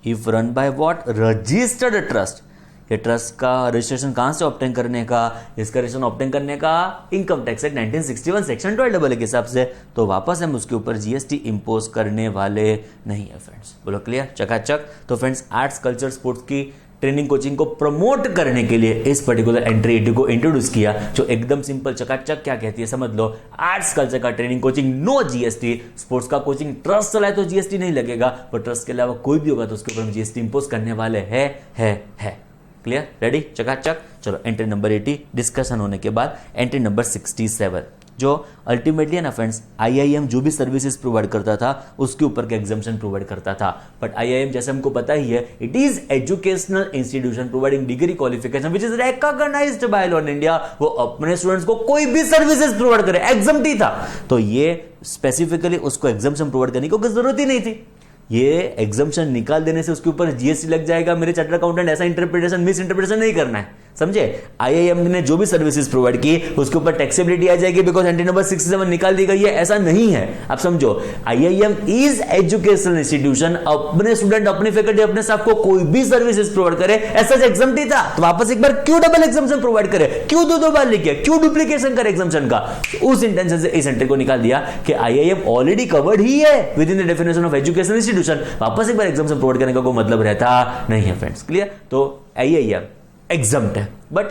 if run by what, registered trust. ये trust का registration कहां से obtain करने का, इसका registration obtain करने का income tax act 1961 section 12AA के हिसाब से, तो वापस हम उसके ऊपर जीएसटी इंपोज करने वाले नहीं है फ्रेंड्स। बोलो क्लियर, चकाचक। तो फ्रेंड्स आर्ट्स कल्चर स्पोर्ट्स की ट्रेनिंग कोचिंग को प्रमोट करने के लिए इस पर्टिकुलर एंट्री को इंट्रोड्यूस किया, जो एकदम सिंपल चकाचक क्या कहती है समझ लो, आर्ट्स कल्चर का training coaching no GST, sports का कोचिंग ट्रस्ट चलाए तो जीएसटी नहीं लगेगा, पर ट्रस्ट के अलावा कोई भी होगा तो उसके ऊपर हम जीएसटी इंपोज करने वाले है। क्लियर, रेडी, चकाचक। चलो एंट्री नंबर 80 डिस्कशन होने के बाद एंट्री नंबर 67, जो अल्टीमेटली है ना फ्रेंड्स, आईआईएम जो भी सर्विसेज प्रोवाइड करता था उसके ऊपर का एग्जाम्पशन प्रोवाइड करता था। बट आईआईएम जैसे हमको पता ही है, it is educational institution providing degree qualification which is recognised by law in India. वो अपने स्टूडेंट्स को कोई भी सर्विसेज प्रोवाइड करे, एग्जाम्प्ट ही था, तो ये स्पेसिफिकली उसको एग्जाम्पशन प्रोवाइड करने की कोई जरूरत ही नहीं थी। ये एग्जाम्पशन निकाल देने से उसके ऊपर जीएसटी लग जाएगा, मेरे चार्टर्ड अकाउंटेंट ऐसा इंटरप्रिटेशन मिस इंटरप्रिटेशन नहीं करना है, समझे। आईआईएम ने जो भी सर्विसेज प्रोवाइड की उसके ऊपर टैक्सेबिलिटी आ जाएगी बिकॉज एंट्री नंबर 67 निकाल दी गई है, ऐसा नहीं है। आप समझो, आईआईएम इज एजुकेशनल इंस्टीट्यूशन, अपने स्टूडेंट, अपने फैकल्टी, अपने स्टाफ को कोई भी सर्विसेज प्रोवाइड करे, ऐसा एग्जाम्प्ट ही था, तो वापस एक बार क्यों डबल एग्जाम्पशन प्रोवाइड करे, क्यों दो बार लिखे, क्यों डुप्लीकेशन करे एग्जाम्पशन का। उस इंटेंशन से इस एंट्री को निकाल दिया कि आईआईएम ऑलरेडी कवर्ड ही है with in the definition of educational institution, वापस एक बार एग्जाम्पशन प्रोवाइड करने का कोई मतलब रहता नहीं है फ्रेंड्स। क्लियर, तो आईआईएम एग्जाम्प्ट है। बट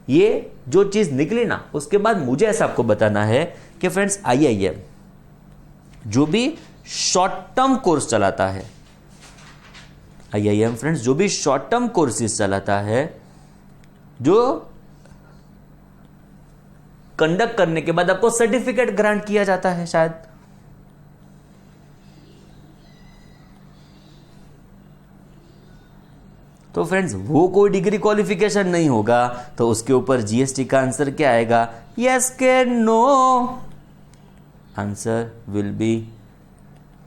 ये जो चीज निकली ना, उसके बाद मुझे ऐसा आपको बताना है कि फ्रेंड्स आईआईएम जो भी शॉर्ट टर्म कोर्स चलाता है, आईआईएम फ्रेंड्स जो भी शॉर्ट टर्म कोर्सेज चलाता है, जो कंडक्ट करने के बाद आपको सर्टिफिकेट ग्रांट किया जाता है शायद, तो फ्रेंड्स वो कोई डिग्री क्वालिफिकेशन नहीं होगा, तो उसके ऊपर जीएसटी का आंसर क्या आएगा, यस के no, answer will be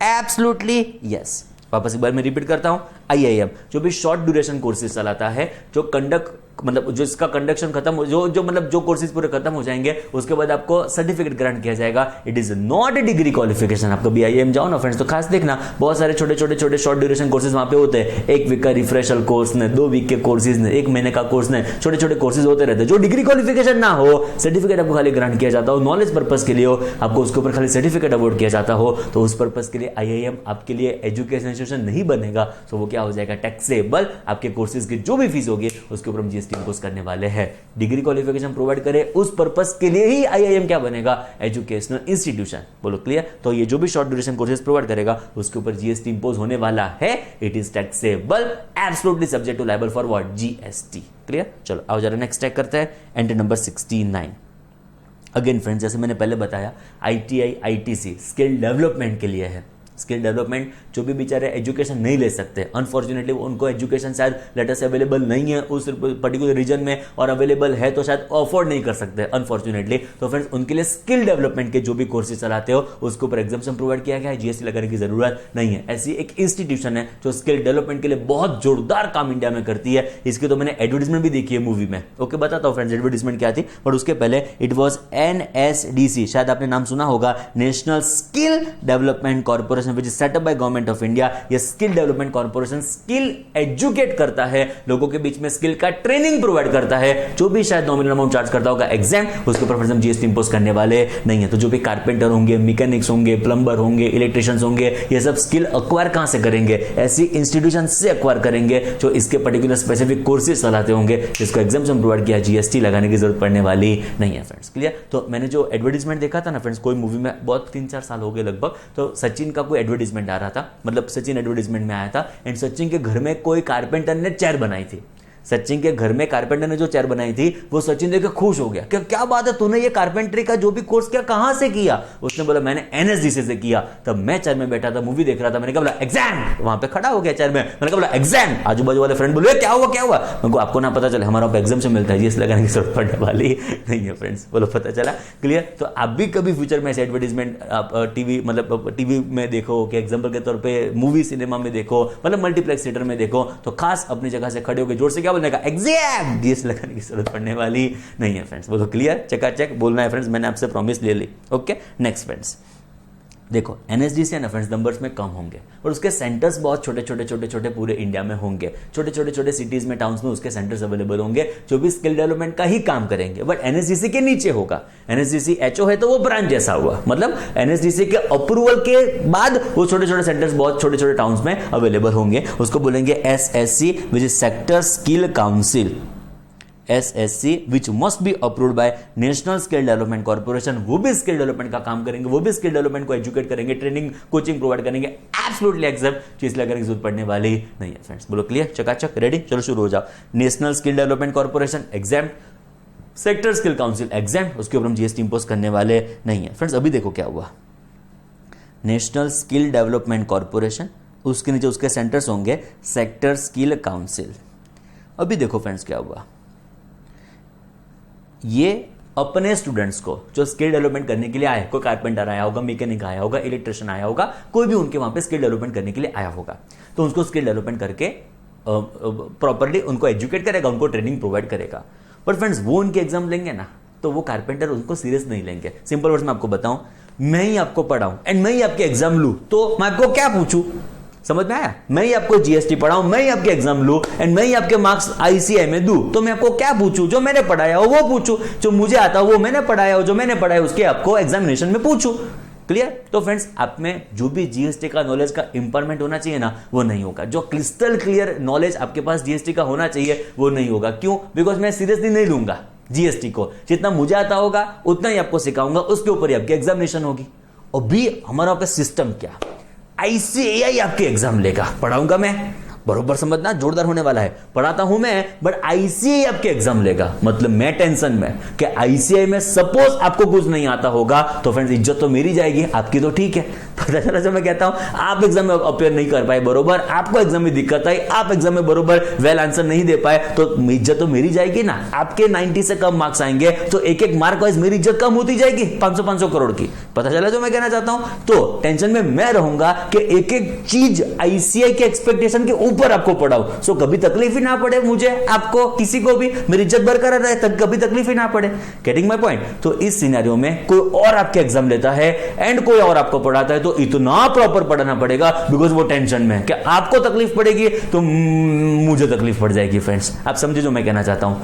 absolutely yes. वापस एक बार मैं रिपीट करता हूं, आईआईएम जो भी शॉर्ट ड्यूरेशन कोर्सेज चलाता है, जो कंडक्ट मतलब जो इसका कंडक्शन खत्म हो, जो मतलब जो कोर्सेज पूरे खत्म हो जाएंगे उसके बाद आपको सर्टिफिकेट ग्रांट किया जाएगा, it is not a degree qualification. आप कभी आईआईएम जाओ ना फ्रेंड्स तो खास देखना, बहुत सारे छोटे छोटे शॉर्ट ड्यूरेशन कोर्सेज वहां पे होते हैं, 1 वीक का रिफ्रेशर कोर्स ने, 2 वीक के कोर्सेज ने, 1 महीने का कोर्स ने, छोटे छोटे कोर्सेज होते रहते हैं, जो डिग्री क्वालिफिकेशन ना हो, सर्टिफिकेट आपको खाली ग्रांट किया जाता हो, नॉलेज पर्पज के लिए हो, आपको उसके ऊपर खाली सर्टिफिकेट अवॉर्ड किया जाता हो, तो उस पर्पज के लिए आईआईएम आपके लिए एजुकेशन इंस्टीट्यूशन नहीं बनेगा, तो वो क्या हो जाएगा, टैक्सेबल। आपके कोर्सेज की जो भी फीस होगी उसके ऊपर हम जीएसटी इंपोज करने वाले है। डिग्री क्वालिफिकेशन प्रोवाइड करे उस पर्पस के लिए ही आईआईएम क्या बनेगा, एजुकेशनल इंस्टीट्यूशन। बोलो क्लियर, तो ये जो भी शॉर्ट ड्यूरेशन कोर्सेज प्रोवाइड करेगा उसके ऊपर जीएसटी इंपोज होने वाला है, it is taxable, absolutely subject to liable for what, GST. Clear, चलो आओ जरा नेक्स्ट चेक करते हैं, एंट्री नंबर 69। अगेन फ्रेंड्स जैसे मैंने पहले बताया, आईटीआई आईटीसी स्किल डेवलपमेंट के लिए है। स्किल डेवलपमेंट जो भी बेचारे एजुकेशन नहीं ले सकते, अनफॉर्चुनेटली उनको एजुकेशन शायद लेटर से अवेलेबल नहीं है उस पर्टिकुलर रीजन में, और अवेलेबल है तो शायद अफोर्ड नहीं कर सकते अनफॉर्चुनेटली, तो फ्रेंड्स उनके लिए स्किल डेवलपमेंट के जो भी कोर्सेज चलाते हो उसके ऊपर एग्जाम्पशन प्रोवाइड किया गया है, जीएसटी लगाने की जरूरत नहीं है। ऐसी एक इंस्टीट्यूशन है जो स्किल डेवलपमेंट के लिए बहुत जोरदार काम इंडिया में करती है, इसकी तो मैंने एडवर्टाइजमेंट भी देखी है मूवी में। ओके, बताता हूं फ्रेंड्स एडवर्टाइजमेंट क्या थी, बट उसके पहले इट वॉज एनएसडीसी, शायद आपने नाम सुना होगा, national skill development corporation, corporation which is set up by government of India. ये skill development corporation skill educate करता है, लोगों के बीच में स्किल का ट्रेनिंग प्रोवाइड करता है। जो भी शायद नॉमिनल अमाउंट चार्ज करता होगा एग्जाम, उसके ऊपर हम जीएसटी इंपोज करने वाले नहीं है। तो जो भी कारपेंटर होंगे, मैकेनिक्स होंगे, प्लम्बर होंगे, इलेक्ट्रिशियंस होंगे, ये सब स्किल अक्वायर कहां से करेंगे? ऐसी इंस्टीट्यूशन से अक्वायर करेंगे जो इसके पर्टिकुलर स्पेसिफिक कोर्सेज चलाते होंगे, जिसको एग्जाम्शन प्रोवाइड किया, जीएसटी लगाने की जरूरत पड़ने वाली नहीं है फ्रेंड्स। क्लियर? तो मैंने जो एडवर्टीजमेंट देखा था ना फ्रेंड्स, कोई मूवी में, बहुत 3-4 साल हो गए लगभग, तो सचिन का कोई एडवर्टीजमेंट आ रहा था, मतलब सचिन एडवर्टीजमेंट में आया था, एंड सचिन के घर में कोई कारपेंटर ने चेयर बनाई थी। सचिन के घर में कारपेंटर ने जो चेयर बनाई थी, वो सचिन देख के खुश हो गया कि क्या बात है, तूने ये कारपेंटरी का जो भी कोर्स किया कहां से किया? उसने बोला मैंने एनएसडीसी से किया। तब मैं चेयर में बैठा था, मूवी देख रहा था, मैंने कहा बोला एग्जाम, वहां पे खड़ा हो गया चेयर में, मैंने कहा बोला एग्जाम। आजू बाजू वाले फ्रेंड बोले क्या हुआ क्या हुआ? मैं आपको ना पता चले, हमारा एग्जाम से मिलता है, जीएसटी लगाने की जरूरत पड़ने वाली नहीं है फ्रेंड्स। बोलो पता चला? क्लियर? तो आप भी कभी फ्यूचर में ऐसे एडवर्टीजमेंट आप टीवी, मतलब टीवी में देखो कि एग्जाम्पल के तौर पर मूवी सिनेमा में देखो, मतलब मल्टीप्लेक्स थिएटर में देखो, तो खास अपनी जगह से खड़े होकर जोर से क्या बोलने का? एग्जाम। डीएस लगाने की जरूरत पड़ने वाली नहीं है फ्रेंड्स। बोलो क्लियर? चकाचक बोलना है फ्रेंड्स, मैंने आपसे प्रॉमिस ले ली। ओके, नेक्स्ट फ्रेंड्स देखो, एनएसडीसी है ना फ्रेंड्स, नंबर्स में कम होंगे और उसके सेंटर्स बहुत छोटे छोटे पूरे इंडिया में होंगे। छोटे सिटीज में, टाउन्स में उसके सेंटर्स अवेलेबल होंगे जो भी स्किल डेवलपमेंट का ही काम करेंगे, बट एनएसडीसी के नीचे होगा। एनएसडीसी एचओ है तो वो ब्रांच जैसा हुआ, मतलब एनएसडीसी के अप्रूवल के बाद वो छोटे सेंटर्स बहुत छोटे टाउन्स में अवेलेबल होंगे। उसको बोलेंगे SSC, which is sector skill council. SSC which must be approved by national skill development corporation. वो भी स्किल डेवलपमेंट का काम करेंगे, वो भी स्किल डेवलपमेंट को एजुकेट करेंगे, ट्रेनिंग कोचिंग प्रोवाइड करेंगे। एब्सोल्युटली एक्सेप्ट, चीज लगाने की जरूरत पड़ने वाली नहीं है फ्रेंड्स। बोलो क्लियर? चकाचक रेडी? चलो शुरू हो जाओ। National skill development corporation exam, sector skill council exam, उसके ऊपर हम जीएसटी इंपोज करने वाले नहीं है फ्रेंड्स। अभी देखो क्या हुआ, नेशनल स्किल डेवलपमेंट कॉर्पोरेशन, उसके नीचे उसके सेंटर्स होंगे सेक्टर स्किल काउंसिल। अभी देखो फ्रेंड्स क्या हुआ, ये अपने स्टूडेंट्स को जो स्किल डेवलपमेंट करने के लिए आए, कोई कारपेंटर आया होगा, मैकेनिक आया होगा, इलेक्ट्रिशियन आया होगा, कोई भी उनके वहां पे स्किल डेवलपमेंट करने के लिए आया होगा, तो उनको स्किल डेवलपमेंट करके प्रॉपर्ली उनको एजुकेट करेगा, उनको ट्रेनिंग प्रोवाइड करेगा। बट फ्रेंड्स वो उनके एग्जाम लेंगे ना, तो वो कारपेंटर उनको सीरियस नहीं लेंगे। सिंपल वर्ड्स में आपको बताऊं, मैं ही आपको पढ़ाऊं एंड मैं ही आपके एग्जाम लूं, तो मैं आपको क्या पूछूं? समझ में आया? मैं ही आपको जीएसटी पढ़ाऊं, मैं ही आपके एग्जाम लूं एंड मैं ही आपके मार्क्स आईसीआई में दूं, तो मैं आपको क्या पूछूं? जो मैंने पढ़ाया हो वो पूछूं, जो मुझे आता हो वो मैंने पढ़ाया हो, जो मैंने पढ़ाया उसके आपको एग्जामिनेशन में पूछूं। क्लियर? तो फ्रेंड्स आप में जो भी जीएसटी का नॉलेज का इंप्रूवमेंट होना चाहिए ना, वो नहीं होगा। जो क्रिस्टल क्लियर नॉलेज आपके पास जीएसटी का होना चाहिए वो नहीं होगा। क्यों? बिकॉज मैं सीरियसली नहीं लूंगा जीएसटी को, जितना मुझे आता होगा उतना ही आपको सिखाऊंगा, उसके ऊपर ही आपकी एग्जामिनेशन होगी। और भी हमारा पे सिस्टम क्या, आईसीएआई आपके एग्जाम लेगा, पढ़ाऊंगा मैं, बरोबर समझना, जोरदार होने वाला है। पढ़ाता हूं मैं, बट आईसीआई आपके एग्जाम लेगा। मतलब मैं टेंशन में कि आईसीआई में सपोज आपको कुछ नहीं आता होगा, तो फ्रेंड्स इज्जत तो मेरी जाएगी, आपकी तो ठीक है। पता चला जो मैं कहता हूं, आप एग्जाम में अपेयर नहीं कर पाए बरोबर, आपको एग्जाम में दिक्कत आई, आप एग्जाम में बरोबर वेल आंसर नहीं दे पाए, तो इज्जत तो मेरी जाएगी ना। आपके 90 से कम मार्क्स आएंगे तो एक एक मार्क वाइज मेरी इज्जत कम होती जाएगी 500 करोड़ की। पता चला जो मैं कहना चाहता हूं? तो टेंशन में मैं रहूंगा कि एक एक चीज आईसीआई के एक्सपेक्टेशन के ऊपर आपको पढ़ाऊं, सो कभी तकलीफ ही ना पड़े मुझे, आपको, किसी को भी, मेरी इज्जत बरकरार रहे, तक कभी तकलीफ ही ना पड़े। Getting my point? तो इस सिनेरियो में कोई और आपके एग्जाम लेता है एंड कोई और आपको पढ़ाता है, तो इतना प्रॉपर पढ़ाना पड़ेगा, बिकॉज वो टेंशन में कि आपको तकलीफ पड़ेगी तो मुझे तकलीफ पड़ जाएगी। फ्रेंड्स आप समझे जो मैं कहना चाहता हूं?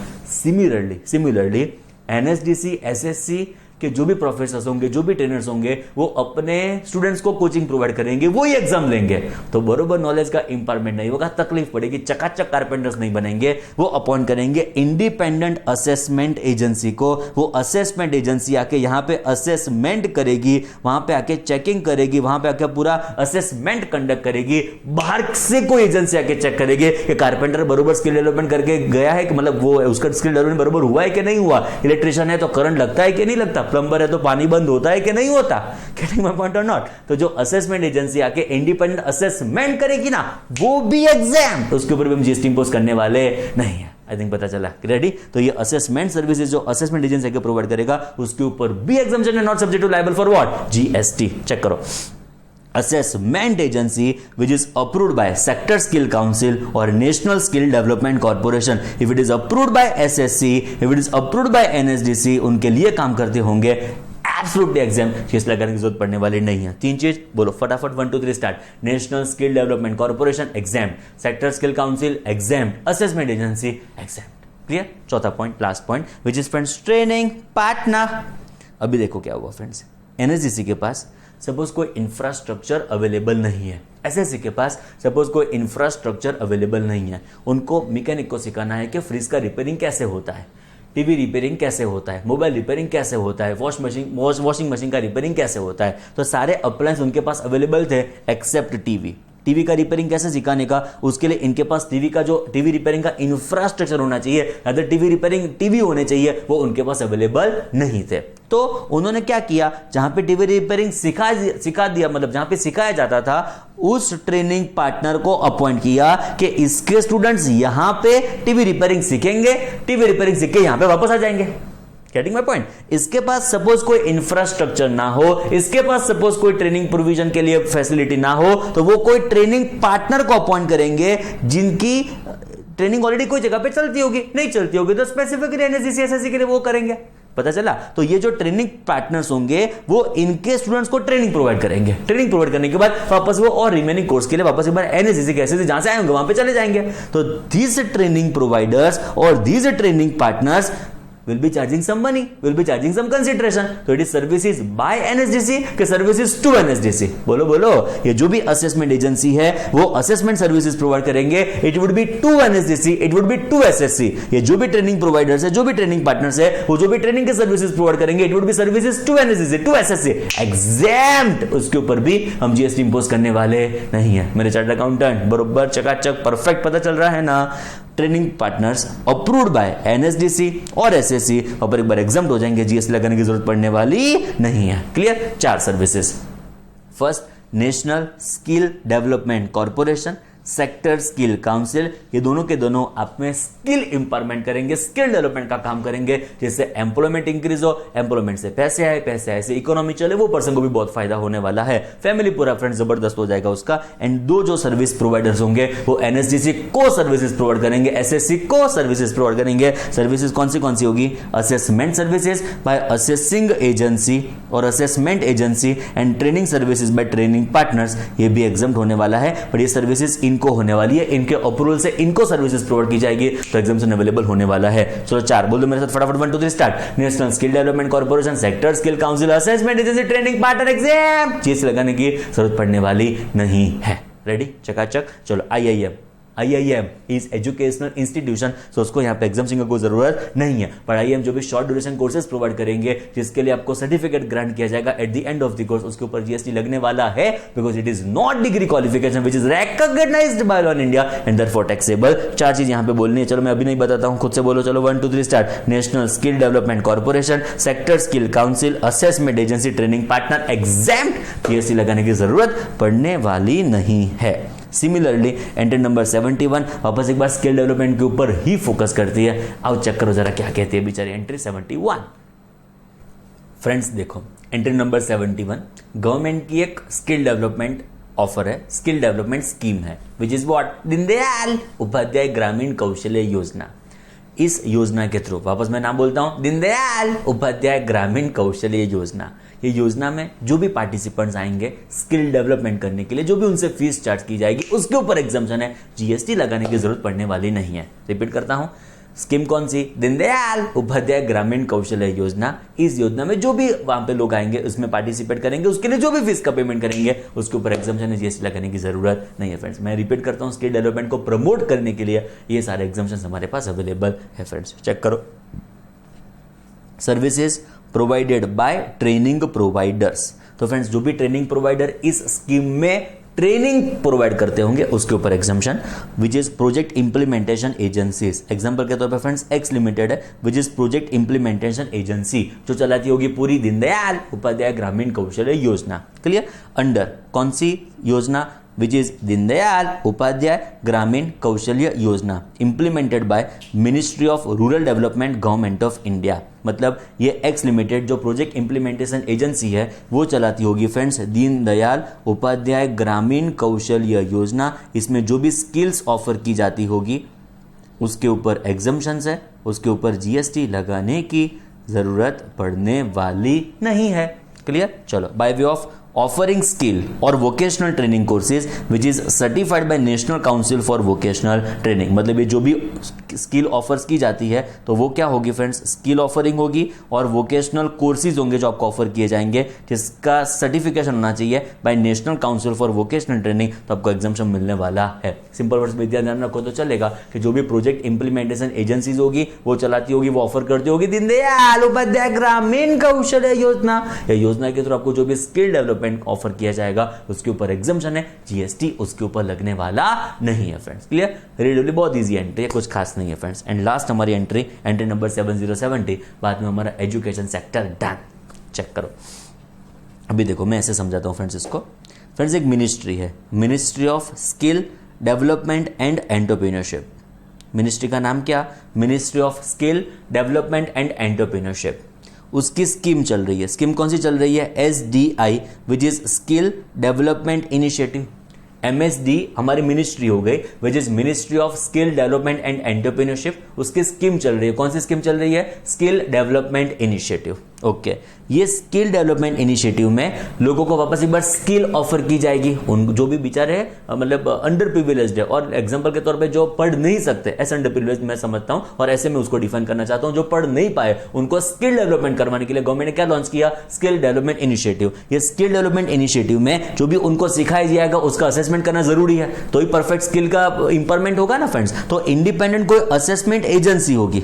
सिमिलरली एनएसडीसी, एसएससी कि जो भी प्रोफेसर्स होंगे, जो भी ट्रेनर्स होंगे, वो अपने स्टूडेंट्स को कोचिंग प्रोवाइड करेंगे, वो ही एग्जाम लेंगे, तो बरोबर नॉलेज का इंप्रूवमेंट नहीं होगा, तकलीफ पड़ेगी, चकाचक कारपेंटर्स नहीं बनेंगे। वो अपॉइंट करेंगे इंडिपेंडेंट असेसमेंट एजेंसी को। वो असेसमेंट एजेंसी आके यहाँ पे असेसमेंट करेगी, वहां पे आके चेकिंग करेगी, वहां पे आके पूरा असेसमेंट कंडक्ट करेगी। बाहर से कोई एजेंसी आके चेक करेगी कि कारपेंटर बरोबर स्किल डेवलपमेंट करके गया है कि मतलब वो उसका स्किल डेवलपमेंट बरोबर हुआ है कि नहीं हुआ, इलेक्ट्रिशियन है तो करंट लगता है कि नहीं लगता, प्लम्बर है तो पानी बंद होता है कि नहीं होता। गेटिंग माय पॉइंट और नॉट? तो जो असेसमेंट एजेंसी आके इंडिपेंडेंट असेसमेंट करेगी ना, वो भी एग्जाम, तो उसके ऊपर भी हम जीएसटी इंपोज करने वाले नहीं है। आई थिंक पता चला? रेडी? तो ये असेसमेंट सर्विसेज जो असेसमेंट एजेंसी आके प्रोवाइड करेगा, उसके ऊपर भी एग्जाम्पशन है, not subject to liable for what? GST. Check करो, assessment agency which is approved by sector skill council or national skill development corporation, if it is approved by SSC, if it is approved by NSDC, उनके लिए काम करते होंगे absolutely exam GST लगाने की जरूरत पड़ने वाली नहीं है। 3 चीज बोलो फटाफट, 1 2 3 start. National skill development corporation exam, sector skill council exam, assessment agency exam. Clear? चौथा point, last point, which is friends training partner. अभी देखो क्या हुआ फ्रेंड्स, एनएसडीसी के पास सपोज कोई इंफ्रास्ट्रक्चर अवेलेबल नहीं है, एसएससी के पास सपोज कोई इंफ्रास्ट्रक्चर अवेलेबल नहीं है, उनको मैकेनिक को सिखाना है कि फ्रिज का रिपेयरिंग कैसे होता है, टीवी रिपेयरिंग कैसे होता है, मोबाइल रिपेयरिंग कैसे होता है, वॉशिंग मशीन का रिपेयरिंग कैसे होता है। तो सारे अप्लायंस उनके पास अवेलेबल थे एक्सेप्ट टीवी। टीवी का रिपेयरिंग कैसे सिखाने का, उसके लिए इनके पास टीवी रिपेयरिंग का इंफ्रास्ट्रक्चर होना चाहिए, अगर टीवी रिपेयरिंग टीवी होने चाहिए, वो उनके पास अवेलेबल नहीं थे। तो उन्होंने क्या किया, जहां पे टीवी रिपेयरिंग सिखा दिया, मतलब जहां पे सिखाया जाता था, उस ट्रेनिंग पार्टनर को अपॉइंट किया कि इसके स्टूडेंट्स यहां पे टीवी रिपेयरिंग सीखेंगे, टीवी रिपेयरिंग सीख के यहां पे वापस आ जाएंगे। Getting my point? इसके पास सपोज कोई इंफ्रास्ट्रक्चर ना हो, इसके पास सपोज कोई ट्रेनिंग प्रोविजन के लिए फैसिलिटी ना हो, तो वो कोई ट्रेनिंग पार्टनर को अपॉइंट करेंगे जिनकी ट्रेनिंग ऑलरेडी कोई जगह पे चलती होगी, नहीं चलती होगी तो स्पेसिफिकली एनएसडीसी एसएससी के लिए वो करेंगे। पता चला? तो ये जो ट्रेनिंग पार्टनर्स होंगे वो इनके स्टूडेंट्स को ट्रेनिंग प्रोवाइड करेंगे। ट्रेनिंग प्रोवाइड करने के बाद वापस वो और रिमेनिंग कोर्स के लिए वापस एक बार एनएसडीसी एसएससी जहां से आए होंगे वहां पे चले जाएंगे। तो दीज ट्रेनिंग प्रोवाइडर्स और these training partners will be charging some money, will be charging some consideration. So it is services by NSDC के services to NSDC। बोलो बोलो, ये जो भी असेसमेंट एजेंसी है वो असेसमेंट सर्विसेज प्रोवाइड करेंगे, it would be to NSDC, it would be to SSC। ये जो भी ट्रेनिंग प्रोवाइडर्स है, जो भी ट्रेनिंग पार्टनर्स है, वो जो भी ट्रेनिंग के सर्विसेज प्रोवाइड करेंगे, it would be services to NSDC, to SSC। एग्जैम्प्ट, उसके ऊपर भी हम जीएसटी इंपोज करने वाले नहीं है। मेरे चार्टर्ड अकाउंटेंट बरोबर चकाचक परफेक्ट पता चल रहा है ना? Training partners approved by NSDC और एसएससी, और एक बार एग्जाम हो जाएंगे, जीएसटी लगाने की जरूरत पड़ने वाली नहीं है। Clear? 4 services. First, national skill development corporation, sector skill council, ये दोनों के दोनों आप में स्किल इंपावरमेंट करेंगे, स्किल डेवलपमेंट का काम करेंगे, जिससे एम्प्लॉयमेंट इंक्रीज हो, एम्प्लॉयमेंट से पैसे आए से इकोनॉमी चले, वो पर्सन को भी बहुत फायदा होने वाला है, फैमिली पूरा फ्रेंड जबरदस्त हो जाएगा उसका। एंड दो जो सर्विस प्रोवाइडर्स होंगे वो एनएसडीसी को सर्विसेज प्रोवाइड करेंगे, एसएससी को सर्विसेज प्रोवाइड करेंगे। सर्विसेज कौन सी होगी? Assessment services by assessing agency और assessment agency, and training services by training partners. ये भी एग्जाम होने वाला है, बट ये सर्विसेज इनको होने वाली है, इनके अप्रूवल से इनको सर्विसेज प्रोवाइड की जाएगी, तो एग्जामिनेशन अवेलेबल होने वाला है। चलो 4 बोल दो मेरे साथ फटाफट, 1 2 3 start. National skill development corporation, sector skill council, assessment agency, training partner exam. चीज लगाने की जरूरत पड़ने वाली नहीं है। रेडी? चकाचक। चलो IIM इज एजुकेशनल इंस्टीट्यूशन, सो उसको यहाँ पे एग्जामिनेशन की कोई जरूरत नहीं है। पर IIM जो भी शॉर्ट ड्यूरेशन कोर्सेज प्रोवाइड करेंगे, जिसके लिए आपको सर्टिफिकेट ग्रांट किया जाएगा at the end of the course, उसके ऊपर जीएसटी लगने वाला है, because it is not degree qualification which is recognised by law in India and therefore taxable. 4 चीज यहाँ पे बोलनी है। चलो मैं अभी नहीं बताता हूँ, खुद से बोलो। चलो 1 2 3 start. National skill development corporation, sector skill council, assessment agency, training partner exempt, GST लगाने की जरूरत पड़ने वाली नहीं है। सिमिलरली एंट्री नंबर 71 वापस एक बार स्किल डेवलपमेंट के ऊपर ही फोकस करती है। आओ चेक करो जरा क्या कहती है बेचारी एंट्री 71। फ्रेंड्स देखो, एंट्री नंबर 71 गवर्नमेंट की एक स्किल डेवलपमेंट ऑफर है, स्किल डेवलपमेंट स्कीम है, which is what? Deendayal Upadhyaya Grameen Kaushalya योजना। इस योजना के थ्रू, वापस मैं नाम बोलता हूं, दीनदयाल उपाध्याय ग्रामीण कौशल्य योजना। ये योजना में जो भी पार्टिसिपेंट्स आएंगे स्किल डेवलपमेंट करने के लिए, जो भी उनसे फीस चार्ज की जाएगी, उसके ऊपर एग्जाम्पशन है, जीएसटी लगाने की जरूरत पड़ने वाली नहीं है। रिपीट करता हूं, स्कीम कौन सी? दीनदयाल उपाध्याय ग्रामीण कौशल्य योजना। इस योजना में जो भी वहां पे लोग आएंगे उसमें पार्टिसिपेट करेंगे, उसके लिए जो भी फीस का पेमेंट करेंगे उसके ऊपर एग्जाम्पशन है, जीएसटी लगाने की जरूरत नहीं है। फ्रेंड्स मैं रिपीट करता हूं, स्किल डेवलपमेंट को प्रमोट करने के लिए ये सारे एग्जाम्पशन हमारे पास अवेलेबल है। फ्रेंड्स चेक करो, services provided by training providers. तो फ्रेंड्स जो भी ट्रेनिंग प्रोवाइडर इस स्कीम में ट्रेनिंग प्रोवाइड करते होंगे उसके ऊपर exemption, which is project implementation agencies. Example के तौर पर फ्रेंड्स एक्स लिमिटेड है, which is project implementation agency, जो चलाती होगी पूरी दीनदयाल उपाध्याय ग्रामीण कौशल्य योजना। क्लियर? अंडर कौन सी योजना? विच इज दीनदयाल उपाध्याय ग्रामीण कौशल्य योजना, implemented by ministry of rural development government of India. मतलब ये एक्स लिमिटेड जो प्रोजेक्ट इंप्लीमेंटेशन एजेंसी है वो चलाती होगी फ्रेंड्स दीनदयाल उपाध्याय ग्रामीण कौशल्य योजना। इसमें जो भी स्किल्स ऑफर की जाती होगी उसके ऊपर एग्जम्पशंस है, उसके ऊपर जीएसटी लगाने की जरूरत पड़ने वाली नहीं है। क्लियर? चलो, bye way of offering skill or vocational training courses which is certified by National Council for Vocational Training। मतलब ये जो भी स्किल ऑफर्स की जाती है तो वो क्या होगी फ्रेंड्स, स्किल ऑफरिंग होगी और वोकेशनल कोर्सेज होंगे जो आपको ऑफर किए जाएंगे, जिसका सर्टिफिकेशन होना चाहिए by national council for vocational training, तो आपको एग्जाम्शन मिलने वाला है। सिंपल वर्ड्स में ध्यान रखो तो चलेगा कि जो भी प्रोजेक्ट इंप्लीमेंटेशन एजेंसीज होगी वो चलाती होगी, वो ऑफर करती होगी दीनदयाल उपाध्याय ग्रामीण कौशल्य योजना, या योजना के थ्रू आपको जो भी स्किल डेवलपमेंट ऑफर किया जाएगा उसके ऊपर एग्जाम्शन है, जीएसटी उसके ऊपर लगने वाला नहीं है फ्रेंड्स। क्लियर? रिलेटिवली बहुत इजी एंट्री है, कुछ खास नहीं है फ्रेंड्स। एंड लास्ट हमारी एंट्री नंबर 7070, बाद में हमारा एजुकेशन सेक्टर डन। चेक करो, अभी देखो मैं ऐसे समझाता हूं फ्रेंड्स इसको। फ्रेंड्स एक मिनिस्ट्री है, ministry of skill development and entrepreneurship. Ministry का नाम क्या? Ministry of skill development and entrepreneurship. उसकी स्कीम चल रही है, स्कीम कौन सी चल रही है? SDI which is skill development initiative. MSD हमारी मिनिस्ट्री हो गई विच is ministry of skill development and entrepreneurship. उसकी स्कीम चल रही है, कौन सी स्कीम चल रही है? Skill development initiative. ओके, ये स्किल डेवलपमेंट इनिशिएटिव में लोगों को वापस एक बार स्किल ऑफर की जाएगी, उन जो भी बेचारे मतलब अंडर प्रिविलेज्ड है, और एग्जांपल के तौर पे जो पढ़ नहीं सकते, ऐसे अंडर प्रिविलेज्ड मैं समझता हूं और ऐसे में उसको डिफाइन करना चाहता हूं, जो पढ़ नहीं पाए उनको स्किल डेवलपमेंट करवाने के लिए गवर्नमेंट ने क्या लॉन्च किया? Skill development initiative. ये स्किल डेवलपमेंट इनिशिएटिव में जो भी उनको सिखाया जाएगा उसका असेसमेंट करना जरूरी है, तो ही परफेक्ट स्किल का इंप्रूवमेंट होगा ना फ्रेंड्स। तो इंडिपेंडेंट कोई असेसमेंट एजेंसी होगी,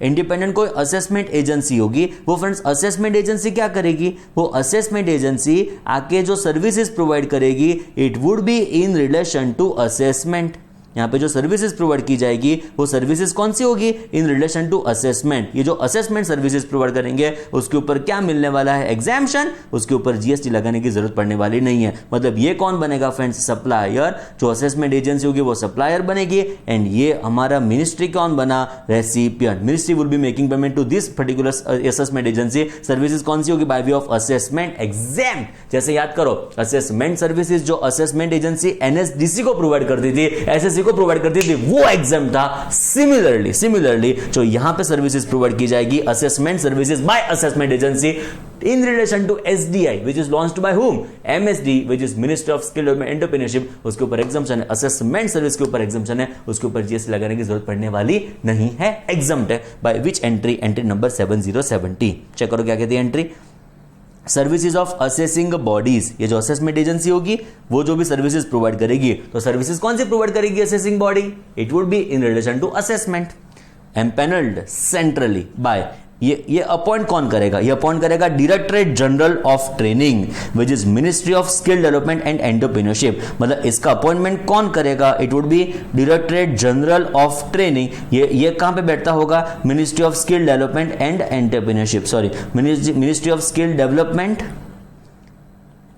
इंडिपेंडेंट कोई असेसमेंट एजेंसी होगी, वो फ्रेंड्स असेसमेंट एजेंसी क्या करेगी? वो असेसमेंट एजेंसी आके जो सर्विसेज प्रोवाइड करेगी, it would be in relation to assessment. यहां पे जो सर्विसेज प्रोवाइड की जाएगी वो सर्विसेज कौन सी होगी? In relation to assessment. ये जो असेसमेंट सर्विसेज प्रोवाइड करेंगे उसके ऊपर क्या मिलने वाला है? एग्जाम्शन। उसके ऊपर जीएसटी लगाने की जरूरत पड़ने वाली नहीं है। मतलब ये कौन बनेगा फ्रेंड्स? सप्लायर। जो असेसमेंट एजेंसी होगी वो सप्लायर बनेगी, एंड ये हमारा मिनिस्ट्री कौन बना? Recipient. Ministry will be making payment to this particular assessment agency. Services कौन सी होगी? By way of assessment exam. जैसे याद करो, असेसमेंट सर्विसेज जो असेसमेंट एजेंसी NSDC को प्रोवाइड करती थी, SSC को प्रोवाइड करती थी, वो एग्जाम था। सिमिलरली जो यहां पे सर्विसेज प्रोवाइड की जाएगी, assessment services bye assessment agency in relation to SDI which is launched by whom? MSD which is Ministry of Skill Development and Entrepreneurship। उसके ऊपर एग्जाम्शन है, असेसमेंट सर्विस के ऊपर एग्जाम्शन है, उसके ऊपर जीएसटी लगाने की जरूरत पड़ने वाली नहीं है, एग्जाम्ड है। By which entry? Entry number 7070। Check करो क्या कहती है entry. Services of assessing bodies. ये जो असेसमेंट एजेंसी होगी वो जो भी सर्विसेज प्रोवाइड करेगी, तो सर्विसेज कौन सी प्रोवाइड करेगी? Assessing body. It would be in relation to assessment. Empanelled centrally by, ये अपॉइंट कौन करेगा? ये अपॉइंट करेगा directorate general of training which is ministry of skill development and entrepreneurship. मतलब इसका अपॉइंटमेंट कौन करेगा? It would be directorate general of training. ये कहां पे बैठता होगा? Ministry of skill development and entrepreneurship, ministry of skill development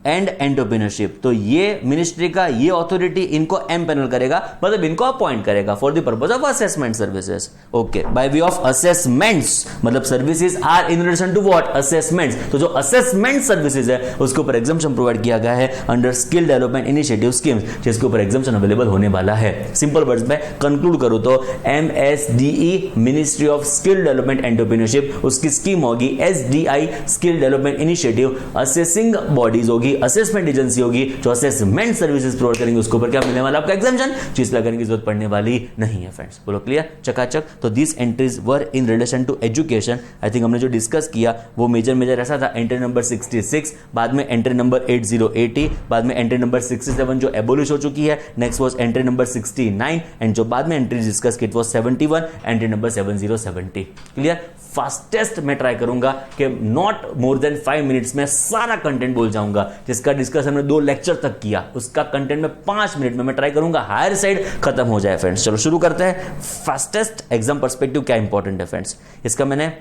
and entrepreneurship. तो ये मिनिस्ट्री का ये अथॉरिटी इनको एम्पैनल करेगा, मतलब इनको अपॉइंट करेगा for the purpose of assessment services. Okay, by way of assessments, मतलब services are in relation to what? Assessments. तो जो असेसमेंट सर्विसेज है उसके ऊपर एग्जाम्शन प्रोवाइड किया गया है under skill development initiative schemes, जिसके ऊपर एग्जाम्शन अवेलेबल होने वाला है। सिंपल वर्ड्स में कंक्लूड करूं तो MSDE ministry of skill development entrepreneurship, उसकी स्कीम होगी SDI skill development initiative. Assessing bodies होगी, असेसमेंट एजेंसी होगी, जो असेसमेंट सर्विसेज प्रोवाइड करेंगे उसके ऊपर क्या मिलने वाला? आपका एग्जाम्शन। चीज लगाने की जरूरत पड़ने वाली नहीं है फ्रेंड्स। बोलो क्लियर? चकाचक। तो this entries were in relation to education. I think हमने जो डिस्कस किया वो मेजर ऐसा था। एंट्री नंबर 66, बाद में एंट्री नंबर 8080, बाद में एंट्री नंबर 67 जो एबोलिश हो चुकी है। Next was entry number 69, and जो बाद में एंट्री डिस्कस की was 71, entry number 7070। Clear? Fastest मैं ट्राई करूंगा कि नॉट मोर देन 5 मिनट्स में सारा कंटेंट बोल जाऊंगा, जिसका डिस्कस हमने 2 लेक्चर तक किया, उसका कंटेंट में 5 मिनट में मैं ट्राई करूंगा हायर साइड खत्म हो जाए फ्रेंड्स। चलो शुरू करते हैं। फास्टेस्ट एग्जाम पर्सपेक्टिव क्या इंपॉर्टेंट है फ्रेंड्स, इसका मैंने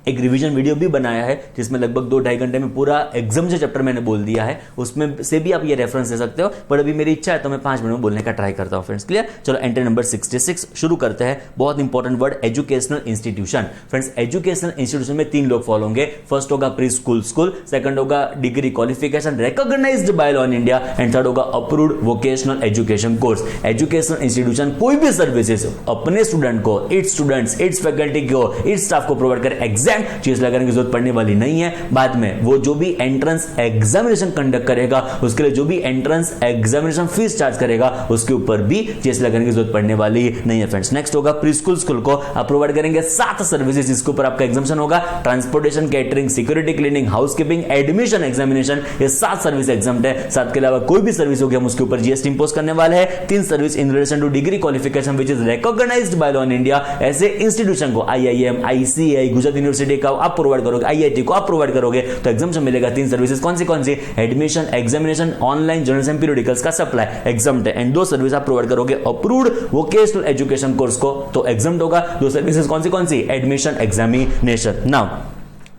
एक रिवीजन वीडियो भी बनाया है जिसमें लगभग 2-2.5 घंटे में पूरा एग्जाम जो चैप्टर मैंने बोल दिया है, उसमें से भी आप ये रेफरेंस दे सकते हो, पर अभी मेरी इच्छा है तो मैं 5 मिनट में बोलने का ट्राई करता हूं फ्रेंड्स। क्लियर? चलो एंट्री नंबर 66 शुरू करते हैं। बहुत important word educational institution. Friends educational institution में 3 लोग फॉलो होंगे। फर्स्ट होगा प्री स्कूल स्कूल, सेकंड होगा degree qualification recognised by law in India, and third होगा approved vocational education course. Educational institution कोई भी सर्विसेज अपने स्टूडेंट को, इट्स स्टूडेंट्स, इट्स फैकल्टी को, इट्स स्टाफ को प्रोवाइड करे एग्जाम, चीज लगाने की जरूरत पड़ने वाली नहीं है। बाद में वो जो भी एंट्रेंस एग्जामिनेशन कंडक्ट करेगा उसके लिए जो भी एंट्रेंस एग्जामिनेशन फीस चार्ज करेगा उसके ऊपर भी चीज लगाने की जरूरत पड़ने वाली नहीं है फ्रेंड्स। नेक्स्ट होगा प्री स्कूल स्कूल को आप प्रोवाइड करेंगे 7 सर्विसेज जिसके ऊपर आपका एग्जामिनेशन होगा, transportation, catering, security, cleaning, housekeeping, admission examination, ये 7 सर्विस एग्जाम है। 7 के अलावा कोई भी सर्विस होगी हम उसके ऊपर जीएसटी इंपोज करने वाले हैं। 3 service in relation to degree qualification which is recognised by law in India, ऐसे इंस्टीट्यूशन को आईआईएम, आईसीएआई, गुजरात यूनिवर्सिटी का आप प्रोवाइड करोगे, आईआईटी को आप प्रोवाइड करोगे तो एग्जामिनेशन मिलेगा। 3 सर्विसेज कौन सी admission, examination, online journals and periodicals का सप्लाई एग्जाम है। एंड 2 सर्विस आप प्रोवाइड करोगे अप्रूव्ड वोकेशनल एजुकेशन कोर्स को तो एग्जाम होगा। 2 सर्विसेज कौन सी admission, examination. Now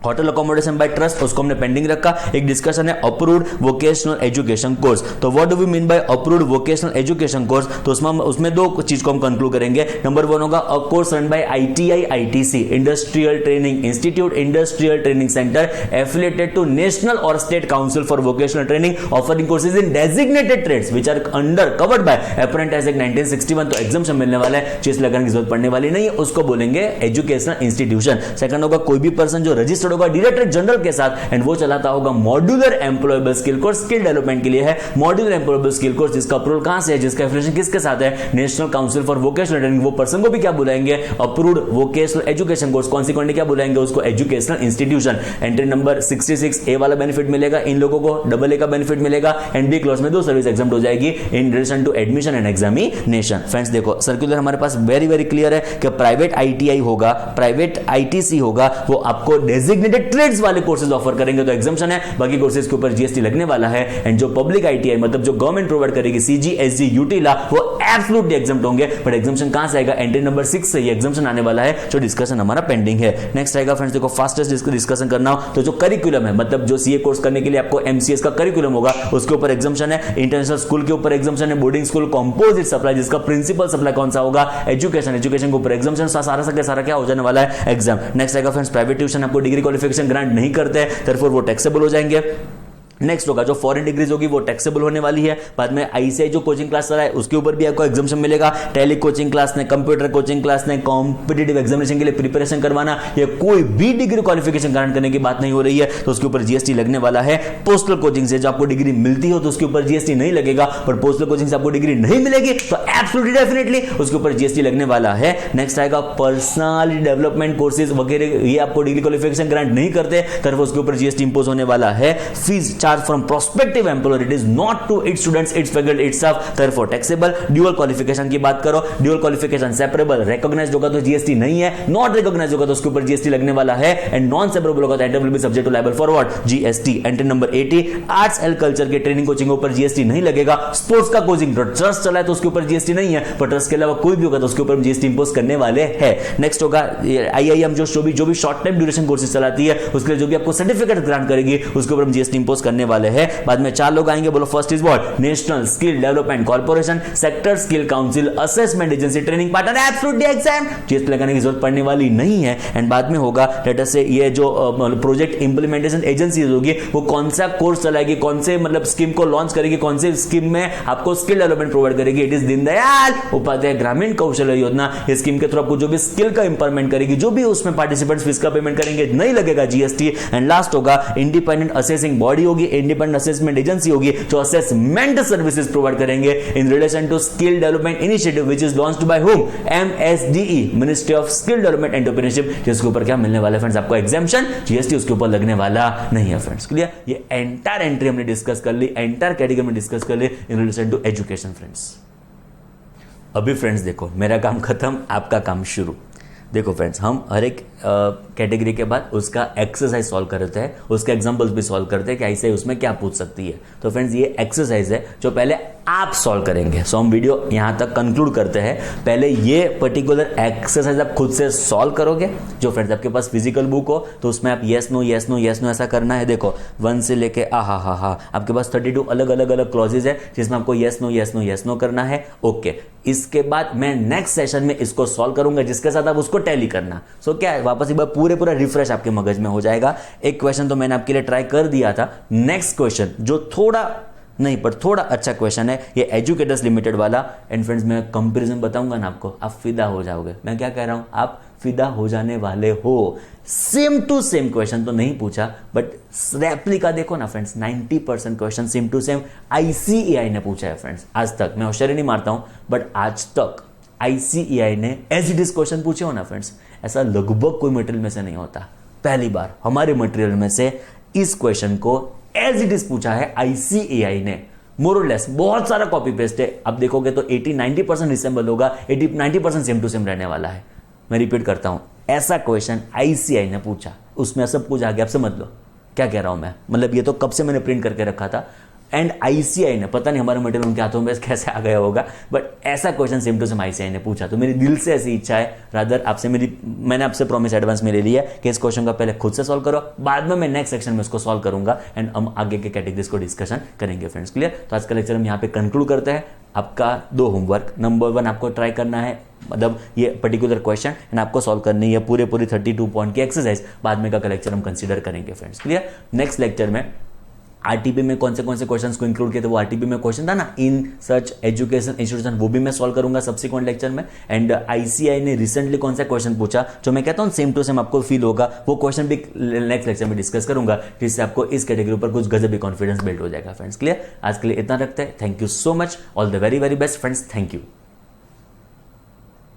hotel accommodation by trust उसको हमने पेंडिंग रखा। एक डिस्कशन है अप्रूव्ड वोकेशनल एजुकेशन कोर्स। तो what do we mean by approved vocational education course, तो उसमें 2 चीज को हम कंक्लूड करेंगे। नंबर 1 होगा a course run by ITI, ITC, industrial training institute, industrial training centre affiliated to national और state council for vocational training offering courses in designated trades which are under covered by apprentice act 1961। तो examination मिलने वाला है, चीज लगाने की जरूरत पड़ने वाली नहीं है, उसको बोलेंगे एजुकेशनल इंस्टीट्यूशन। सेकंड होगा कोई भी पर्सन जो रजिस्टर्ड होगा डायरेक्टर जनरल के साथ एंड वो चलाता होगा modular employable skill course, skill development के लिए है। मॉड्यूलर एम्प्लॉयबल स्किल कोर्स जिसका अप्रूवल कहां से है, जिसका एफिलिएशन किसके साथ है, national council for vocational training. वो पर्सन को भी क्या बुलाएंगे, approved vocational education course. Consequently क्या बुलाएंगे उसको, एजुकेशनल इंस्टीट्यूशन। एंट्री नंबर 66 ए वाला बेनिफिट मिलेगा इन लोगों को, डबल ए का बेनिफिट मिलेगा एंड बी क्लॉज में 2 सर्विस एग्जाम हो जाएगी in relation to admission and examination. Friends देखो सर्कुलर हमारे पास वेरी वेरी क्लियर है कि प्राइवेट आईटीआई होगा, प्राइवेट आईटीसी होगा, वो आपको डेजिग्नेटेड ट्रेड्स वाले कोर्सेज ऑफर करेंगे तो एग्जामिनेशन है, बाकी कोर्सेज के ऊपर जीएसटी लगने वाला है। एंड जो पब्लिक आईटीआई मतलब जो गवर्नमेंट प्रोवाइड करेगी सीजी, एसजी, यूटीला वो एब्सोल्युटली एग्जाम्प्ट होंगे। बट एग्जामिनेशन कहां से आएगा, एंट्री नंबर 6 से ये एग्जामिनेशन आने वाला है जो डिस्कशन हमारा पेंडिंग है। नेक्स्ट आएगा फ्रेंड्स देखो फास्टेस्ट डिस्कशन करना हो तो जो करिकुलम है मतलब जो सीए कोर्स करने के लिए आपको एमसीएस का करिकुलम होगा उसके ऊपर एग्जामिनेशन है। इंटरनेशनल स्कूल के ऊपर एग्जामिनेशन है, बोर्डिंग स्कूल कंपोजिट सप्लाई जिसका प्रिंसिपल सप्लाई कौन सा होगा, एजुकेशन के ऊपर एग्जामिनेशन सारा क्या हो जाने वाला है, एग्जाम। नेक्स्ट आएगा फ्रेंड्स प्राइवेट ट्यूशन आपको डिग्री क्वालिफिकेशन ग्रांट नहीं करते therefore वो टैक्सेबल हो जाएंगे। नेक्स्ट होगा जो फॉरेन डिग्रीज होगी वो टैक्सेबल होने वाली है। बाद में आईसीआई जो कोचिंग क्लास चला है उसके ऊपर भी आपको एग्जामिनेशन मिलेगा। टैली कोचिंग क्लास ने, कंप्यूटर कोचिंग क्लास ने, कॉम्पिटिटिव एग्जामिनेशन के लिए प्रिपरेशन करवाना या कोई भी डिग्री क्वालिफिकेशन ग्रांट करने की बात नहीं हो रही है तो उसके ऊपर जीएसटी लगने वाला है। पोस्टल कोचिंग से जो आपको डिग्री मिलती हो तो उसके ऊपर जीएसटी नहीं लगेगा, पर पोस्टल कोचिंग से आपको डिग्री नहीं मिलेगी तो एब्सोल्युटली डेफिनेटली उसके ऊपर जीएसटी लगने वाला है। नेक्स्ट आएगा पर्सनालिटी डेवलपमेंट कोर्सेज वगैरह, ये आपको डिग्री क्वालिफिकेशन ग्रांट नहीं करते तरफ उसके ऊपर जीएसटी इंपोज होने वाला है। Fees charge from prospective employer it is not to its students its faculty itself therefore taxable। Dual qualification की बात करो, ड्यूअल क्वालिफिकेशन सेपरेबल रिकॉग्नाइज्ड होगा तो जीएसटी नहीं है, नॉट रिकॉग्नाइज्ड होगा तो उसके ऊपर जीएसटी लगने वाला है एंड नॉन सेपरेबल होगा तो enter will be subject to liable for what, GST. Entry number 80 arts and culture के ट्रेनिंग कोचिंग के ऊपर जीएसटी नहीं लगेगा। स्पोर्ट्स का कोचिंग ट्रस्ट चला है तो उसके ऊपर जीएसटी नहीं है, पर ट्रस्ट के अलावा कोई भी होगा तो उसके ऊपर जीएसटी इंपोज करने वाले हैं। नेक्स्ट होगा आईआईएम जो भी शॉर्ट टाइम ड्यूरेशन कोर्सेज चलाती है उसके लिए जो भी आपको सर्टिफिकेट ग्रांट करेगी उसके ऊपर हम जीएसटी इंपोज करने वाले हैं। बाद में 4 लोग आएंगे, बोलो first is what, national skill development corporation, sector skill council, assessment agency, training partner, absolutely exam, GST लगाने की जरूरत पड़ने वाली नहीं है। एंड बाद में होगा लेटर से ये जो प्रोजेक्ट इंप्लीमेंटेशन एजेंसी होगी वो कौन सा कोर्स चलाएगी, कौन से मतलब स्कीम को लॉन्च करेगी, कौन से स्कीम में आपको स्किल डेवलपमेंट प्रोवाइड करेगी। इट इज दीनदयाल उपाध्याय ग्रामीण कौशल्य योजना। इस स्कीम के थ्रू आपको जो भी स्किल का इंप्रूवमेंट करेगी, जो भी उसमें पार्टिसिपेंट्स फीस का पेमेंट करेंगे नहीं लगेगा जीएसटी। एंड लास्ट होगा इंडिपेंडेंट असेसिंग बॉडी होगी, इंडिपेंडेंट असेसमेंट एजेंसी होगी जो असेसमेंट सर्विसेज प्रोवाइड करेंगे in relation to skill development initiative which is launched by whom, MSDE, ministry of skill development entrepreneurship, जिसके ऊपर क्या मिलने वाला है फ्रेंड्स, आपको एग्जाम्पशन, जीएसटी उसके ऊपर लगने वाला नहीं है फ्रेंड्स। क्लियर? ये एंटायर एंट्री हमने डिस्कस कर ली, एंटायर कैटेगरी में डिस्कस कर ली in relation to education friends. अभी फ्रेंड्स देखो मेरा काम खत्म, आपका काम शुरू। देखो फ्रेंड्स हम हर एक कैटेगरी के बाद उसका एक्सरसाइज सॉल्व करते हैं, उसके एग्जांपल्स भी सॉल्व करते हैं कि ऐसे उसमें क्या पूछ सकती है। तो फ्रेंड्स ये एक्सरसाइज है जो पहले आप सॉल्व करेंगे। सो हम वीडियो यहां तक कंक्लूड करते हैं। पहले ये पर्टिकुलर एक्सरसाइज आप खुद से सॉल्व करोगे। जो फ्रेंड्स आपके पास फिजिकल बुक हो तो उसमें आप yes no yes no yes no ऐसा करना है। देखो 1 से लेके हा आपके पास 32 अलग अलग क्लॉजेज है जिसमें आपको yes no yes no yes no करना है। ओके, इसके बाद मैं नेक्स्ट सेशन में इसको सॉल्व करूंगा जिसके साथ आप उसको टैली करना। सो क्या है, वापस एक बार पूरा रिफ्रेश आपके मगज में हो जाएगा। एक क्वेश्चन तो मैंने आपके लिए ट्राई कर दिया था। नेक्स्ट क्वेश्चन जो थोड़ा नहीं, पर थोड़ा अच्छा क्वेश्चन है ये एजुकेटर्स लिमिटेड वाला। एंड फ्रेंड्स मैं कंपैरिजन बताऊंगा ना आपको, आप फिदा हो जाओगे। मैं क्या कह रहा हूं, आप फिदा हो जाने वाले हो। सेम टू सेम क्वेश्चन तो नहीं पूछा, बट रेप्लिका देखो ना friends, 90% question same to same ICAI ने पूछा है फ्रेंड्स। आज तक मैं होशियारी नहीं मारता हूं, बट आज तक आईसीएआई ने एज इट इज क्वेश्चन पूछे हो ना फ्रेंड्स, ऐसा लगभग कोई मटेरियल में से नहीं होता। पहली बार हमारे मटेरियल में से इस क्वेश्चन को एज इट इज पूछा है आईसीएआई ने। मोर और लेस बहुत सारा कॉपी पेस्ट है, आप देखोगे तो 80-90% रिसेंबल होगा, 80-90% सेम टू सेम रहने वाला है। मैं रिपीट करता हूं, ऐसा क्वेश्चन आईसीएआई ने पूछा, उसमें सब कुछ आ गया। आप समझ लो क्या कह रहा हूं मैं, मतलब ये तो कब से मैंने प्रिंट करके रखा था। एंड आईसीआई ने, पता नहीं हमारे मटेरियल उनके हाथों में कैसे आ गया होगा, बट ऐसा question same to same ICAI ने पूछा। तो मेरी दिल से ऐसी इच्छा है, रादर आपसे मैंने आपसे प्रॉमिस एडवांस में ले लिया कि इस क्वेश्चन का पहले खुद से सॉल्व करो, बाद में मैं नेक्स्ट सेक्शन में इसको सॉल्व करूंगा एंड हम आगे के कैटेगरीज को डिस्कशन करेंगे फ्रेंड्स। क्लियर? तो आज का लेक्चर हम यहाँ पे कंक्लूड करते हैं। आपका 2 होमवर्क, नंबर 1 आपको ट्राई करना है, मतलब ये पर्टिकुलर क्वेश्चन एंड आपको सॉल्व करनी है पूरी 32 पॉइंट की एक्सरसाइज। बाद में का लेक्चर हम कंसीडर करेंगे फ्रेंड्स। क्लियर? नेक्स्ट लेक्चर में आरटीपी में कौन से क्वेश्चंस को इंक्लूड किए थे, वो आरटीपी में क्वेश्चन था ना, इन सच एजुकेशन इंस्टीट्यूशन, वो भी मैं सॉल्व करूंगा सब्सिक्वेंट लेक्चर में। एंड आईसीआई ने रिसेंटली कौन सा क्वेश्चन पूछा जो मैं कहता हूं सेम टू सेम आपको फील होगा, वो क्वेश्चन भी नेक्स्ट लेक्चर में डिस्कस करूंगा, जिससे आपको इस कैटेगरी पर कुछ गजब भी कॉन्फिडेंस बिल्ड हो जाएगा फ्रेंड्स। क्लियर? आज के लिए इतना रखते हैं। Thank you so much, all the very very best friends, thank you.